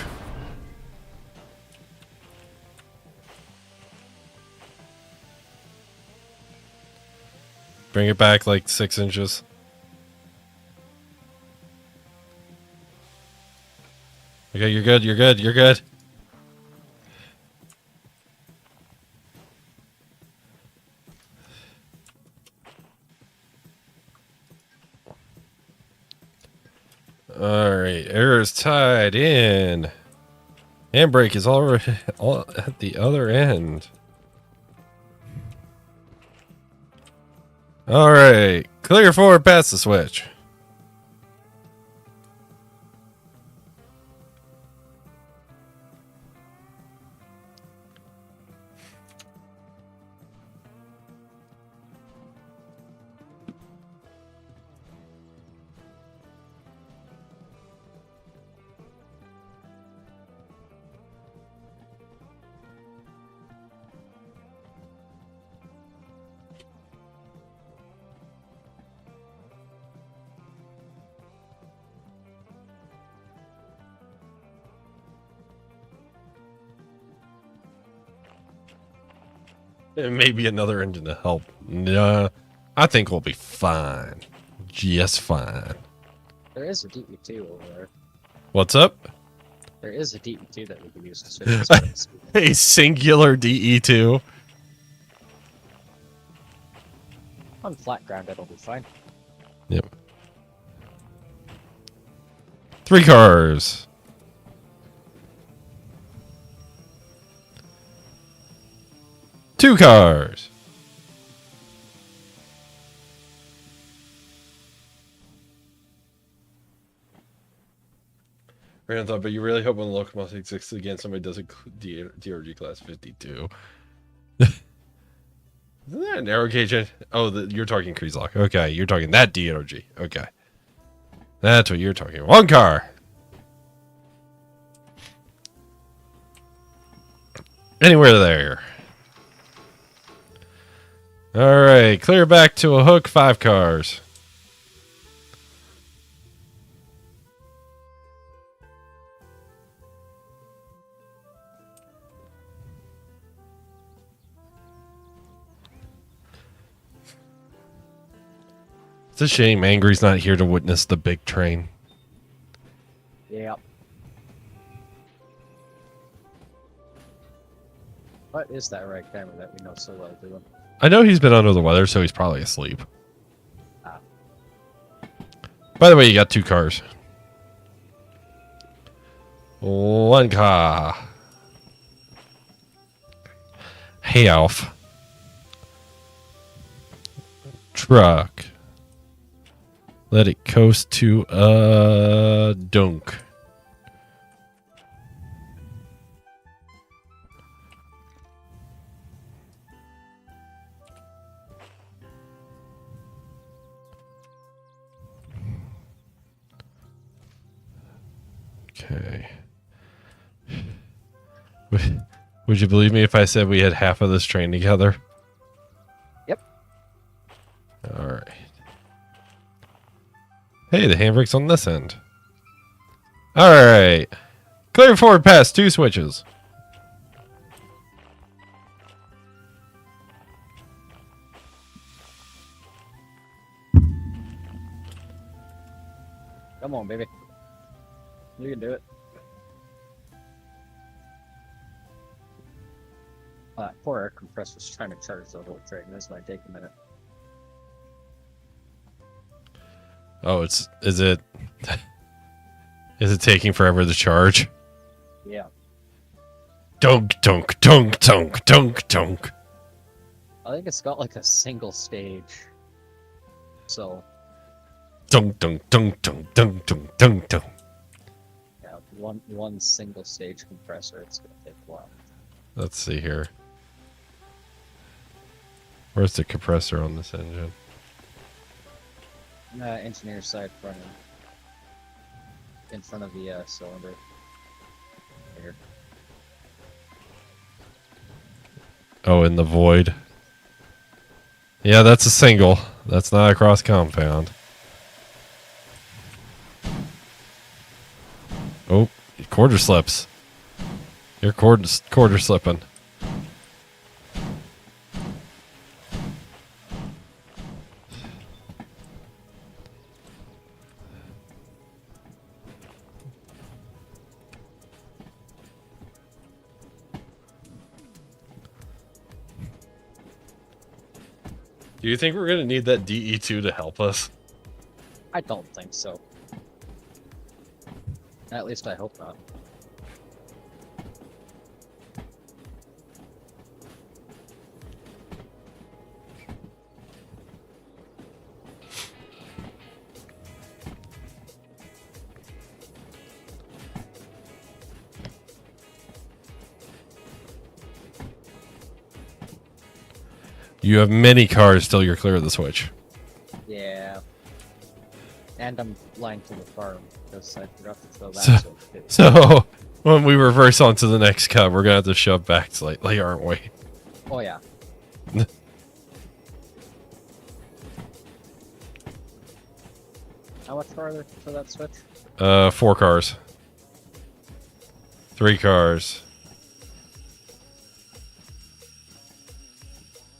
Bring it back like 6 inches. Okay, you're good, you're good, you're good. Alright, air is tied in. Handbrake is already at the other end. Alright, clear forward past the switch. Maybe another engine to help. Nah, I think we'll be fine. Just fine. There is a DE2 over there. What's up? There is a DE2 that we can use to switch this. A singular DE2. On flat ground, it'll be fine. Yep. 3 cars. 2 cars. Random thought, but you really hope when the locomotive exists again, somebody does a DRG class 52. Isn't that a narrow gauge? Oh, you're talking Kreislock. Okay, you're talking that DRG. Okay. That's what you're talking. 1 car. Anywhere there. All right, clear back to a hook. 5 cars. It's a shame Angry's not here to witness the big train. Yeah. What is that right camera that we know so well doing? I know he's been under the weather, so he's probably asleep. Ah. By the way, you got 2 cars. 1 car. Hey, Alf. Truck. Let it coast to a dunk. Okay. Would you believe me if I said we had half of this train together? Yep. All right. Hey, the handbrake's on this end. All right. Clear forward past 2 switches. Come on, baby. You can do it. Poor air compressor's trying to charge the whole train. This might take a minute. Oh, is it taking forever to charge? Yeah. Dunk, dunk, dunk, dunk, dunk, dunk. I think it's got like a single stage. So. Dunk, dunk, dunk, dunk, dunk, dunk, dunk, dunk. Yeah, one single stage compressor. It's gonna take a while. Let's see here. Where's the compressor on this engine? Engineer side front end. In front of the cylinder. Here. Oh, in the void. Yeah, that's a single. That's not a cross compound. Oh, quarter slips. You're quarter slipping. Do you think we're going to need that DE2 to help us? I don't think so. At least I hope not. You have many cars till you're clear of the switch. Yeah. And I'm lying to the farm because I forgot to throw that switch too. So when we reverse onto the next cut, we're going to have to shove back slightly, aren't we? Oh yeah. How much farther for that switch? 4 cars. 3 cars.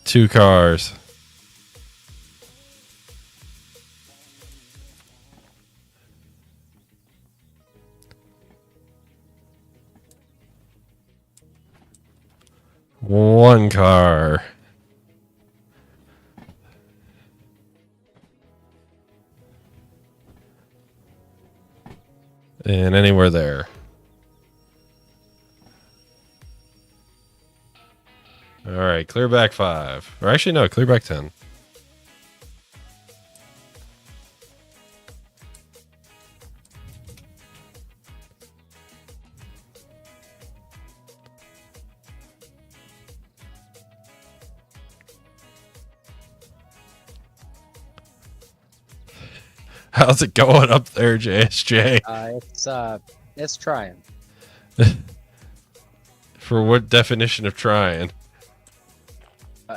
2 cars. One car. And anywhere there. All right, clear back 5. Or actually, no, clear back 10. How's it going up there, JSJ? It's trying. For what definition of trying?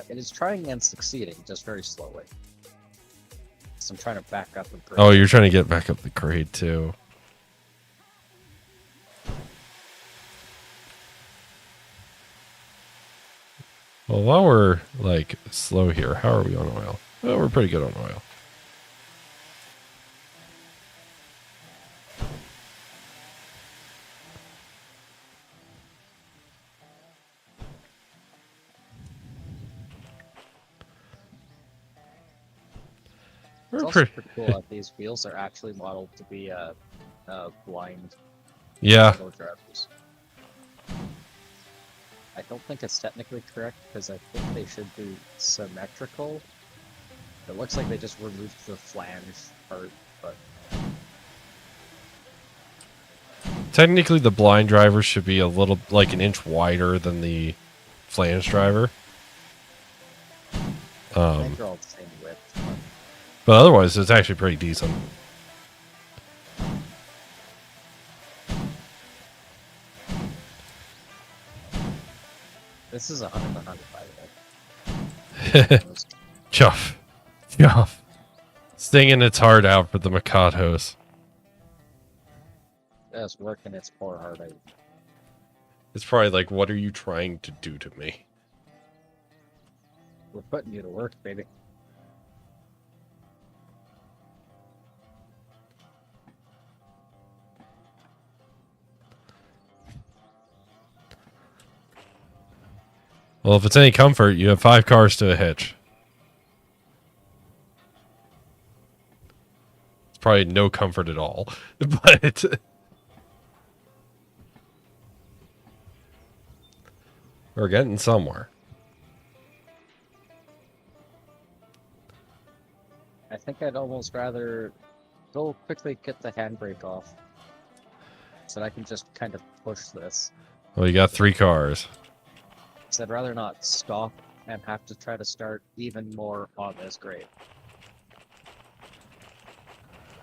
It is trying and succeeding, just very slowly. So I'm trying to back up and. Oh, you're trying to get back up the grade too. Well, while we're like slow here, how are we on oil? Oh, we're pretty good on oil. It's also pretty cool that these wheels are actually modeled to be blind. Yeah. Drivers. I don't think it's technically correct because I think they should be symmetrical. It looks like they just removed the flange part, but technically the blind driver should be a little like an inch wider than the flange driver. I think they're all the same width. But otherwise, it's actually pretty decent. This is 100 by the way. Chuff. Chuff. Stinging its heart out for the Mikados. It's working its poor heart out. It's probably like, what are you trying to do to me? We're putting you to work, baby. Well, if it's any comfort, you have 5 cars to a hitch. It's probably no comfort at all, but we're getting somewhere. I think I'd almost rather go quickly get the handbrake off so that I can just kind of push this. Well, you got 3 cars. So I'd rather not stop and have to try to start even more on this grade.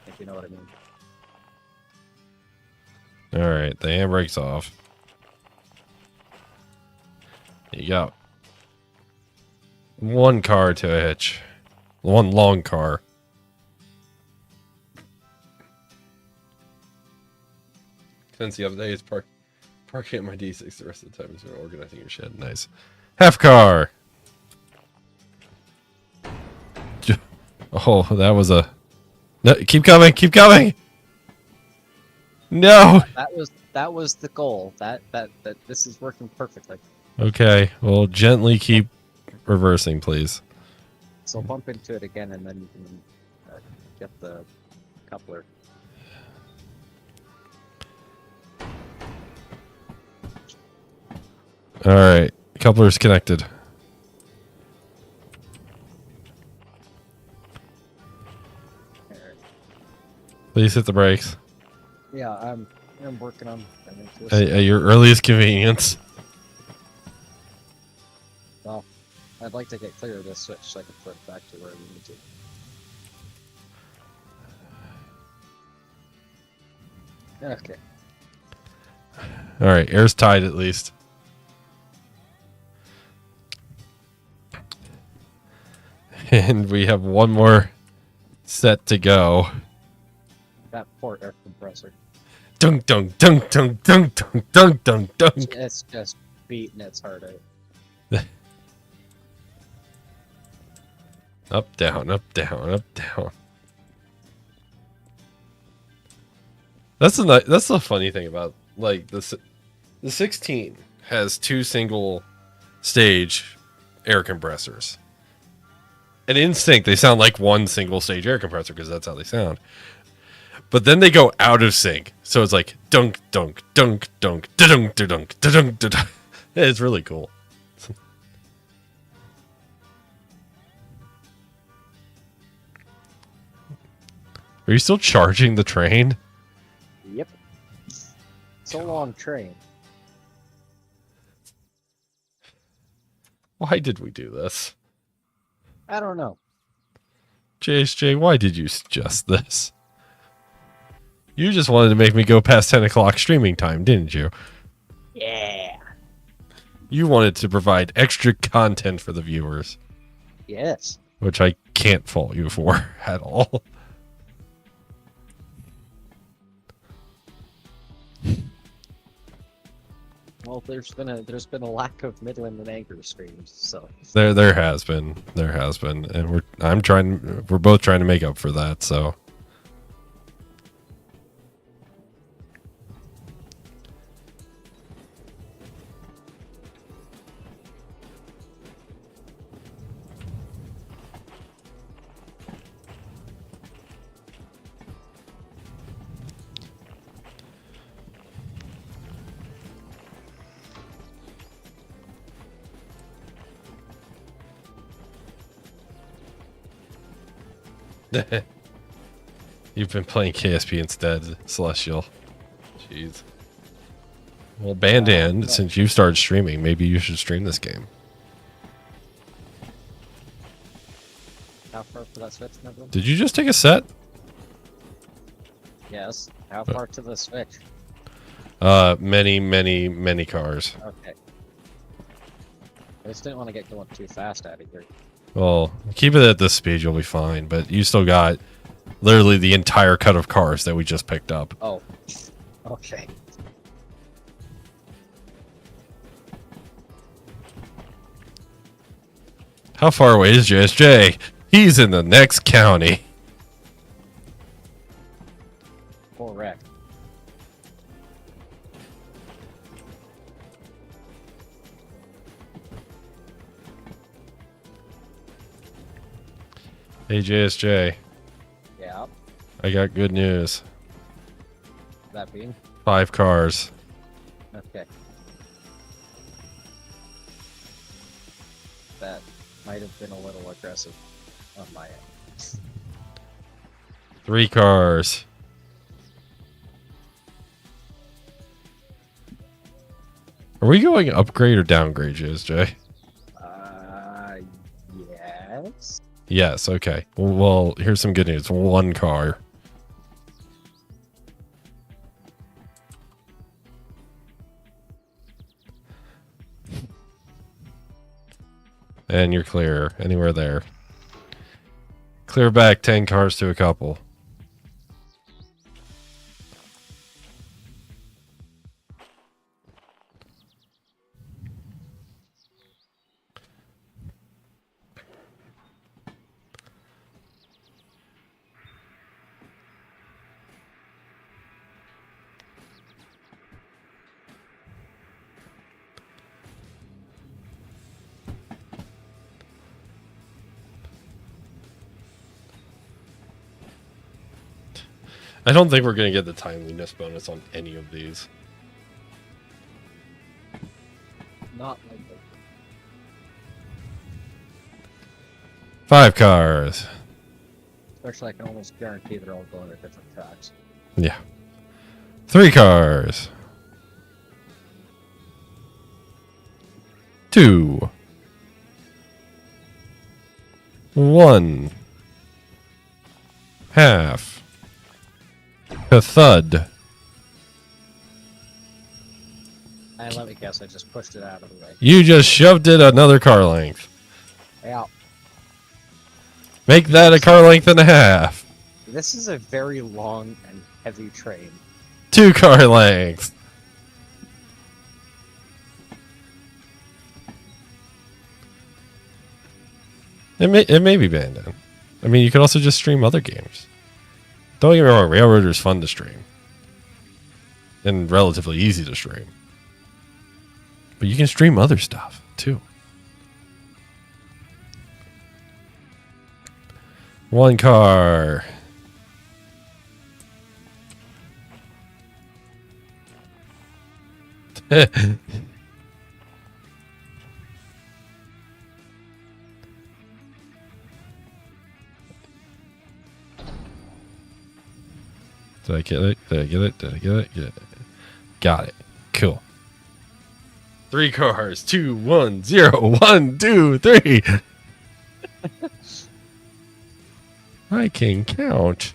If you know what I mean. Alright, the handbrake's off. You got 1 car to a hitch. 1 long car. Since the other day, it's parking at my D6 the rest of the time. It's been organizing your shed. Nice. Half car. Oh, that was a... No, keep coming. Keep coming. No. That was the goal. That this is working perfectly. Okay. Well, gently keep reversing, please. So bump into it again, and then you can get the coupler. All right. Coupler's connected. Please hit the brakes. Yeah, I'm working on At your earliest convenience. Well, I'd like to get clear of this switch so I can put it back to where we need to. Okay. All right, air's tied at least. And we have 1 more set to go. That poor air compressor. Dunk, dunk, dunk, dunk, dunk, dunk, dunk, dunk, dunk. It's just beating its heart out. Up, down, up, down, up, down. That's the funny thing about like the 16 has 2 single stage air compressors. And in sync, they sound like 1 single stage air compressor because that's how they sound. but then they go out of sync. So it's like dunk, dunk, dunk, dunk, da-dunk, da-dunk, da-dunk, da-dunk. It's really cool. Are you still charging the train? Yep. So long train. Why did we do this? I don't know. JSJ, why did you suggest this? You just wanted to make me go past 10 o'clock streaming time, didn't you? Yeah. You wanted to provide extra content for the viewers. Yes. Which I can't fault you for at all. Well, there's been a lack of Midland and Anchor streams, so There has been, and we're both trying to make up for that. So you've been playing KSP instead, Celestial. Jeez. Well, Bandan, since you started streaming, maybe you should stream this game. how far for that switch, Neville? Did you just take a set? Yes. How far to the switch? Many cars. Okay. I just didn't want to get going too fast out of here. Well, keep it at this speed, you'll be fine. But you still got literally the entire cut of cars that we just picked up. Oh. Okay. How far away is JSJ? He's in the next county. Correct. Hey, JSJ. Yeah. I got good news. That being? 5 cars. Okay. That might have been a little aggressive on my end. 3 cars. Are we going upgrade or downgrade, JSJ? Yes. Yes, okay. Well, here's some good news. 1 car. And you're clear. Anywhere there. Clear back 10 cars to a couple. I don't think we're going to get the timeliness bonus on any of these. Not likely. 5 cars. Especially, I can almost guarantee they're all going at different tracks. Yeah. 3 cars. 2. 1. Half. A thud. And let me guess, I just pushed it out of the way. You just shoved it another car length. Yeah. Make that a car length and a half. This is a very long and heavy train. 2 car lengths. It may be Bandan. I mean, you could also just stream other games. Don't get me wrong, Railroader's fun to stream. And relatively easy to stream. But you can stream other stuff, too. 1 car. Did I get it? Did I get it? Did I get it? Get it. Got it. Cool. 3 cars. 2, 1, 0, 1, 2, 3. I can count.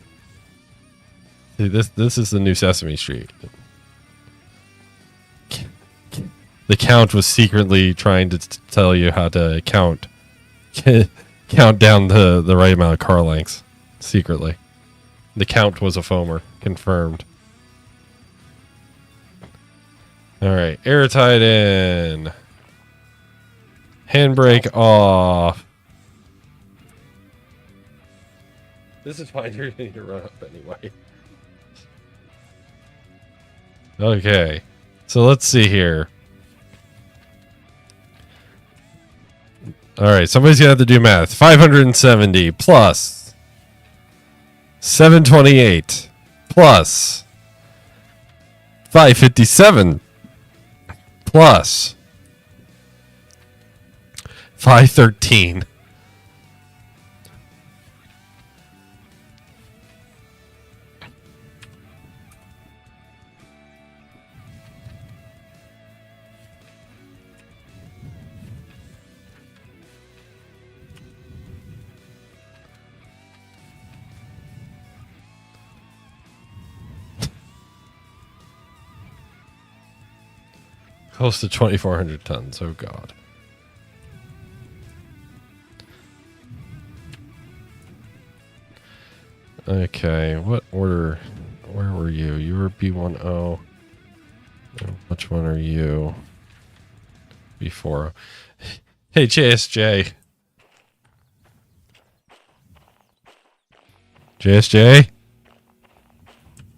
See, this is the new Sesame Street. The count was secretly trying to tell you how to count. Count down the right amount of car lengths. Secretly. The count was a foamer. Confirmed. Alright. Air tied in. Handbrake off. This is fine. You're going to run up anyway. Okay. So let's see here. Alright. Somebody's going to have to do math. 570 plus 728 plus 557 plus 513 close to 2,400 tons. Oh, God. Okay, what order? Where were you? You were B10. Which one are you? B40. Hey, JSJ. JSJ?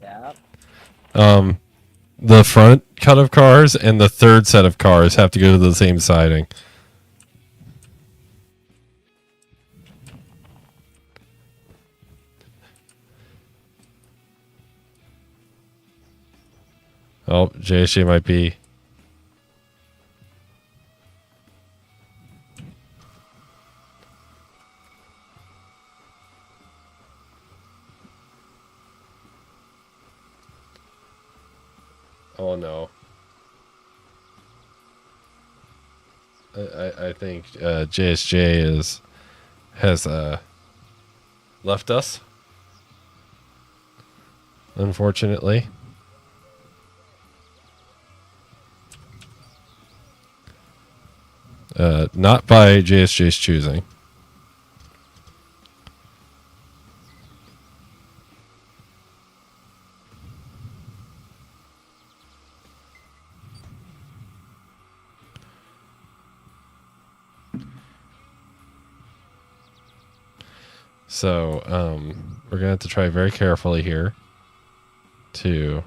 Yeah. The front cut of cars and the third set of cars have to go to the same siding. Oh, JSJ might be. Oh no. I think JSJ has left us. Unfortunately. Not by JSJ's choosing. So, we're going to have to try very carefully here to...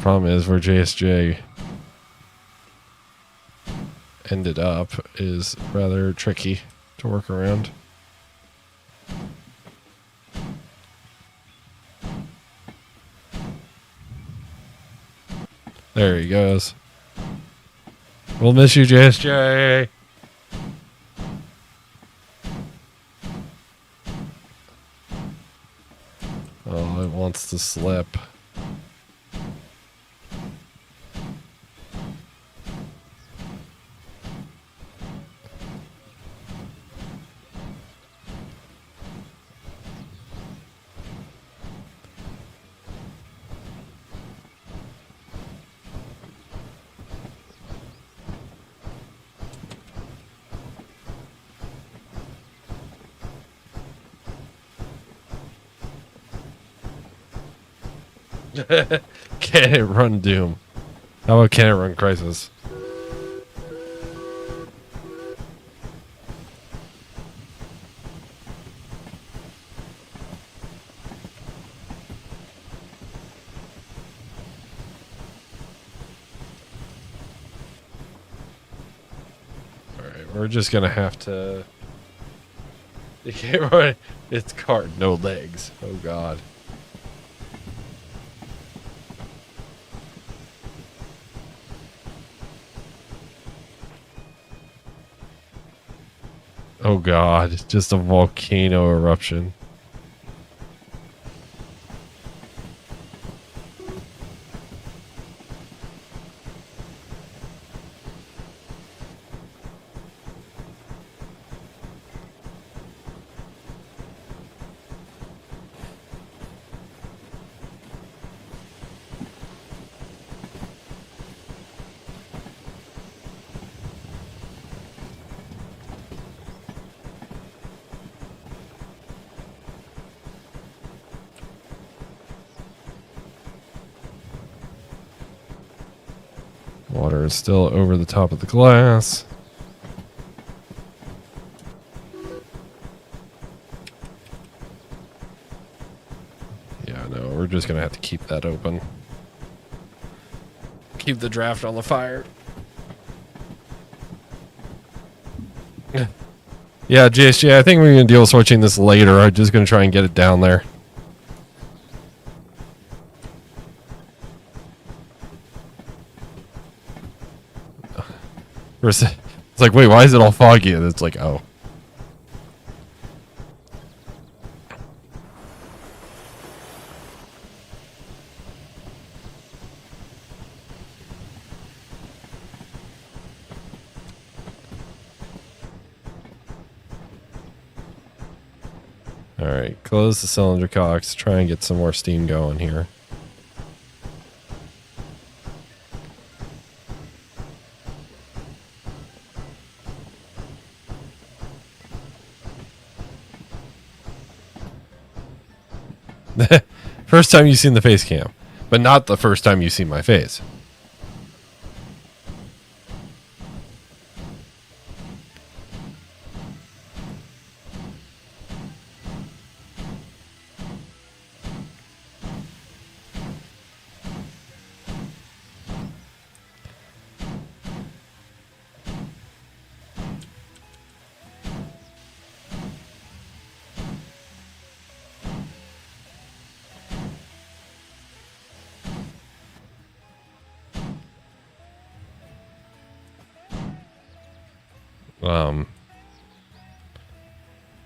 Problem is where JSJ ended up is rather tricky to work around. There he goes. We'll miss you, JSJ. Oh, it wants to slip. Can it run Doom? How about can it run Crisis? Alright, we're just gonna have to... You can't run... It's cart, no legs. Oh god. Oh god, just a volcano eruption. Water is still over the top of the glass. Yeah, no, we're just gonna have to keep that open. Keep the draft on the fire. Yeah, JSJ, I think we're gonna deal with switching this later. I'm just gonna try and get it down there. It's like, wait, why is it all foggy? And it's like, oh. Alright, close the cylinder cocks. Try and get some more steam going here. First time you've seen the face cam, but not the first time you've seen my face.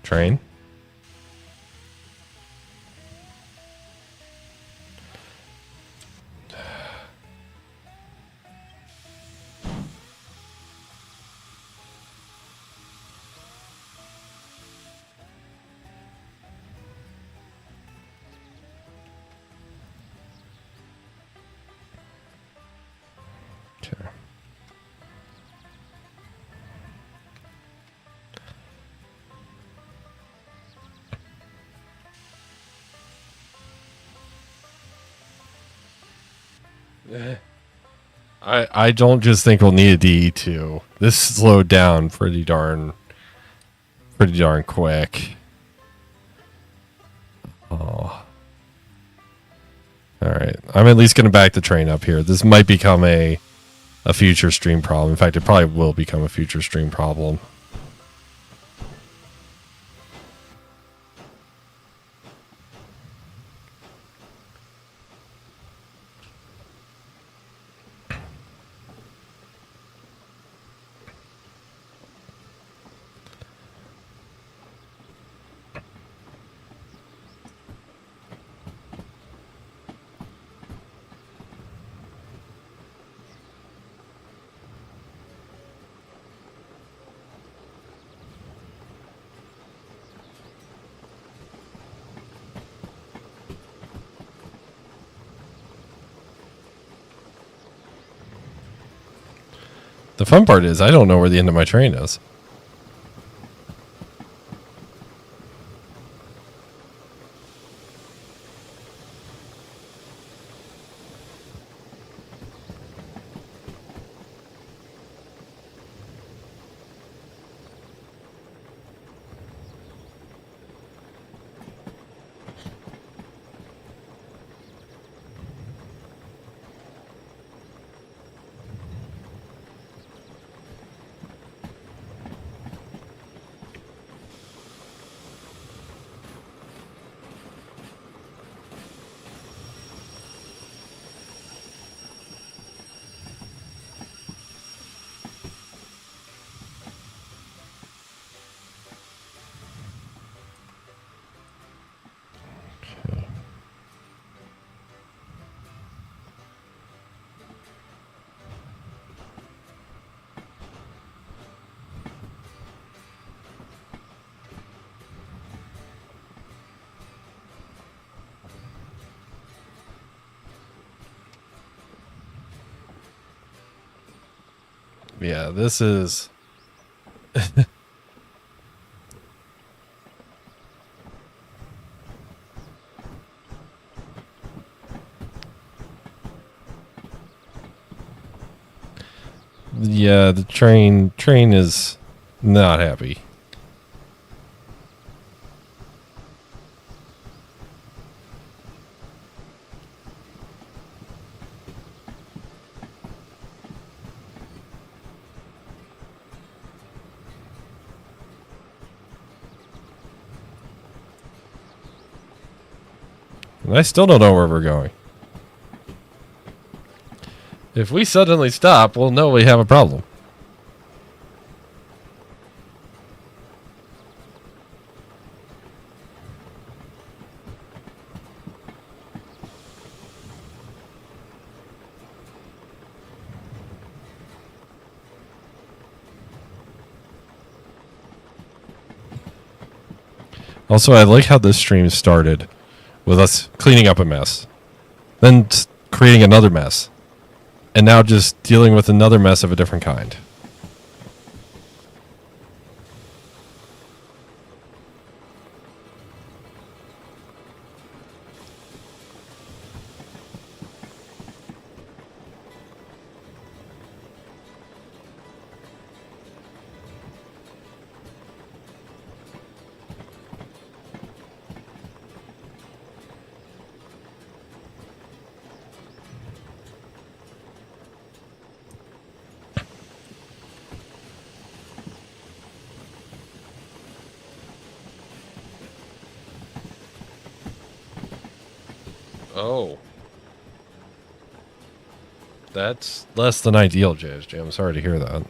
Train. Okay. I don't just think we'll need a DE2. This slowed down pretty darn quick. Oh. Alright. I'm at least gonna back the train up here. This might become a future stream problem. In fact, it probably will become a future stream problem. The fun part is I don't know where the end of my train is. Yeah, this is... Yeah, the train is not happy. And I still don't know where we're going. If we suddenly stop, we'll know we have a problem. Also, I like how this stream started with us cleaning up a mess, then creating another mess, and now just dealing with another mess of a different kind. Oh. That's less than ideal, JSJ. I'm sorry to hear that.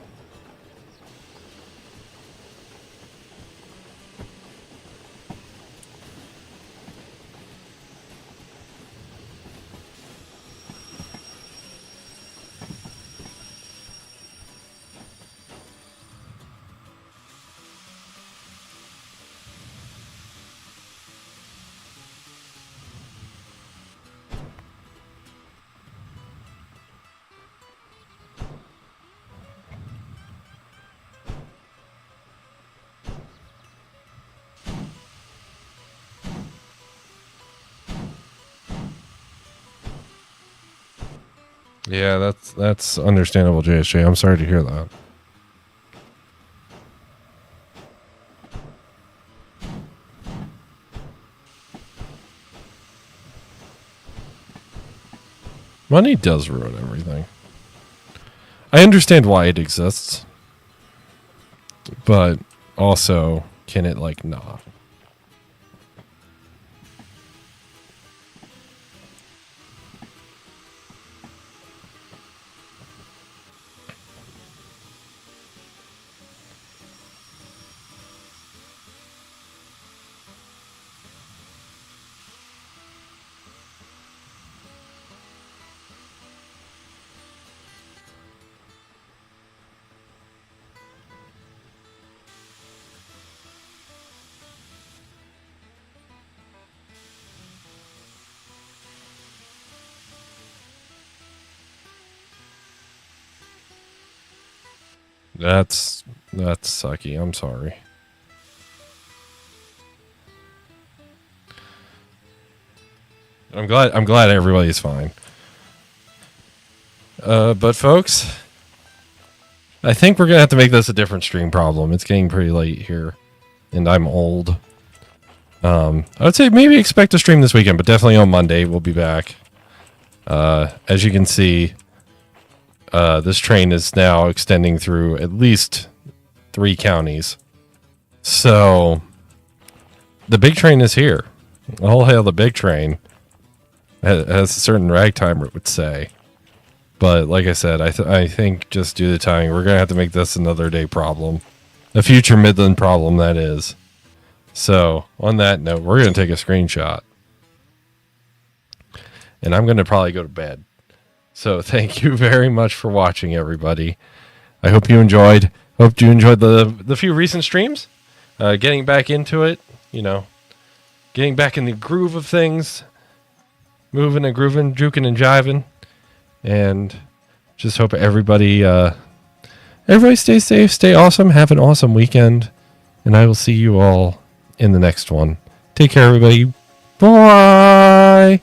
Yeah, that's understandable, JSJ. I'm sorry to hear that. Money does ruin everything. I understand why it exists, but also, can it, like, not? That's sucky. I'm sorry. I'm glad everybody's fine. But folks, I think we're gonna have to make this a different stream problem. It's getting pretty late here, and I'm old. I would say maybe expect a stream this weekend, but definitely on Monday we'll be back. As you can see, this train is now extending through at least 3 counties. So the big train is here. All hail the big train, as a certain ragtimer would say. But like I said, I think just due to timing, we're going to have to make this another day problem. A future Midland problem, that is. So on that note, we're going to take a screenshot. And I'm going to probably go to bed. So thank you very much for watching, everybody. I hope you enjoyed. Hope you enjoyed the few recent streams. Getting back into it, getting back in the groove of things. Moving and grooving, juking and jiving. And just hope everybody everybody stay safe, stay awesome, have an awesome weekend, and I will see you all in the next one. Take care, everybody. Bye.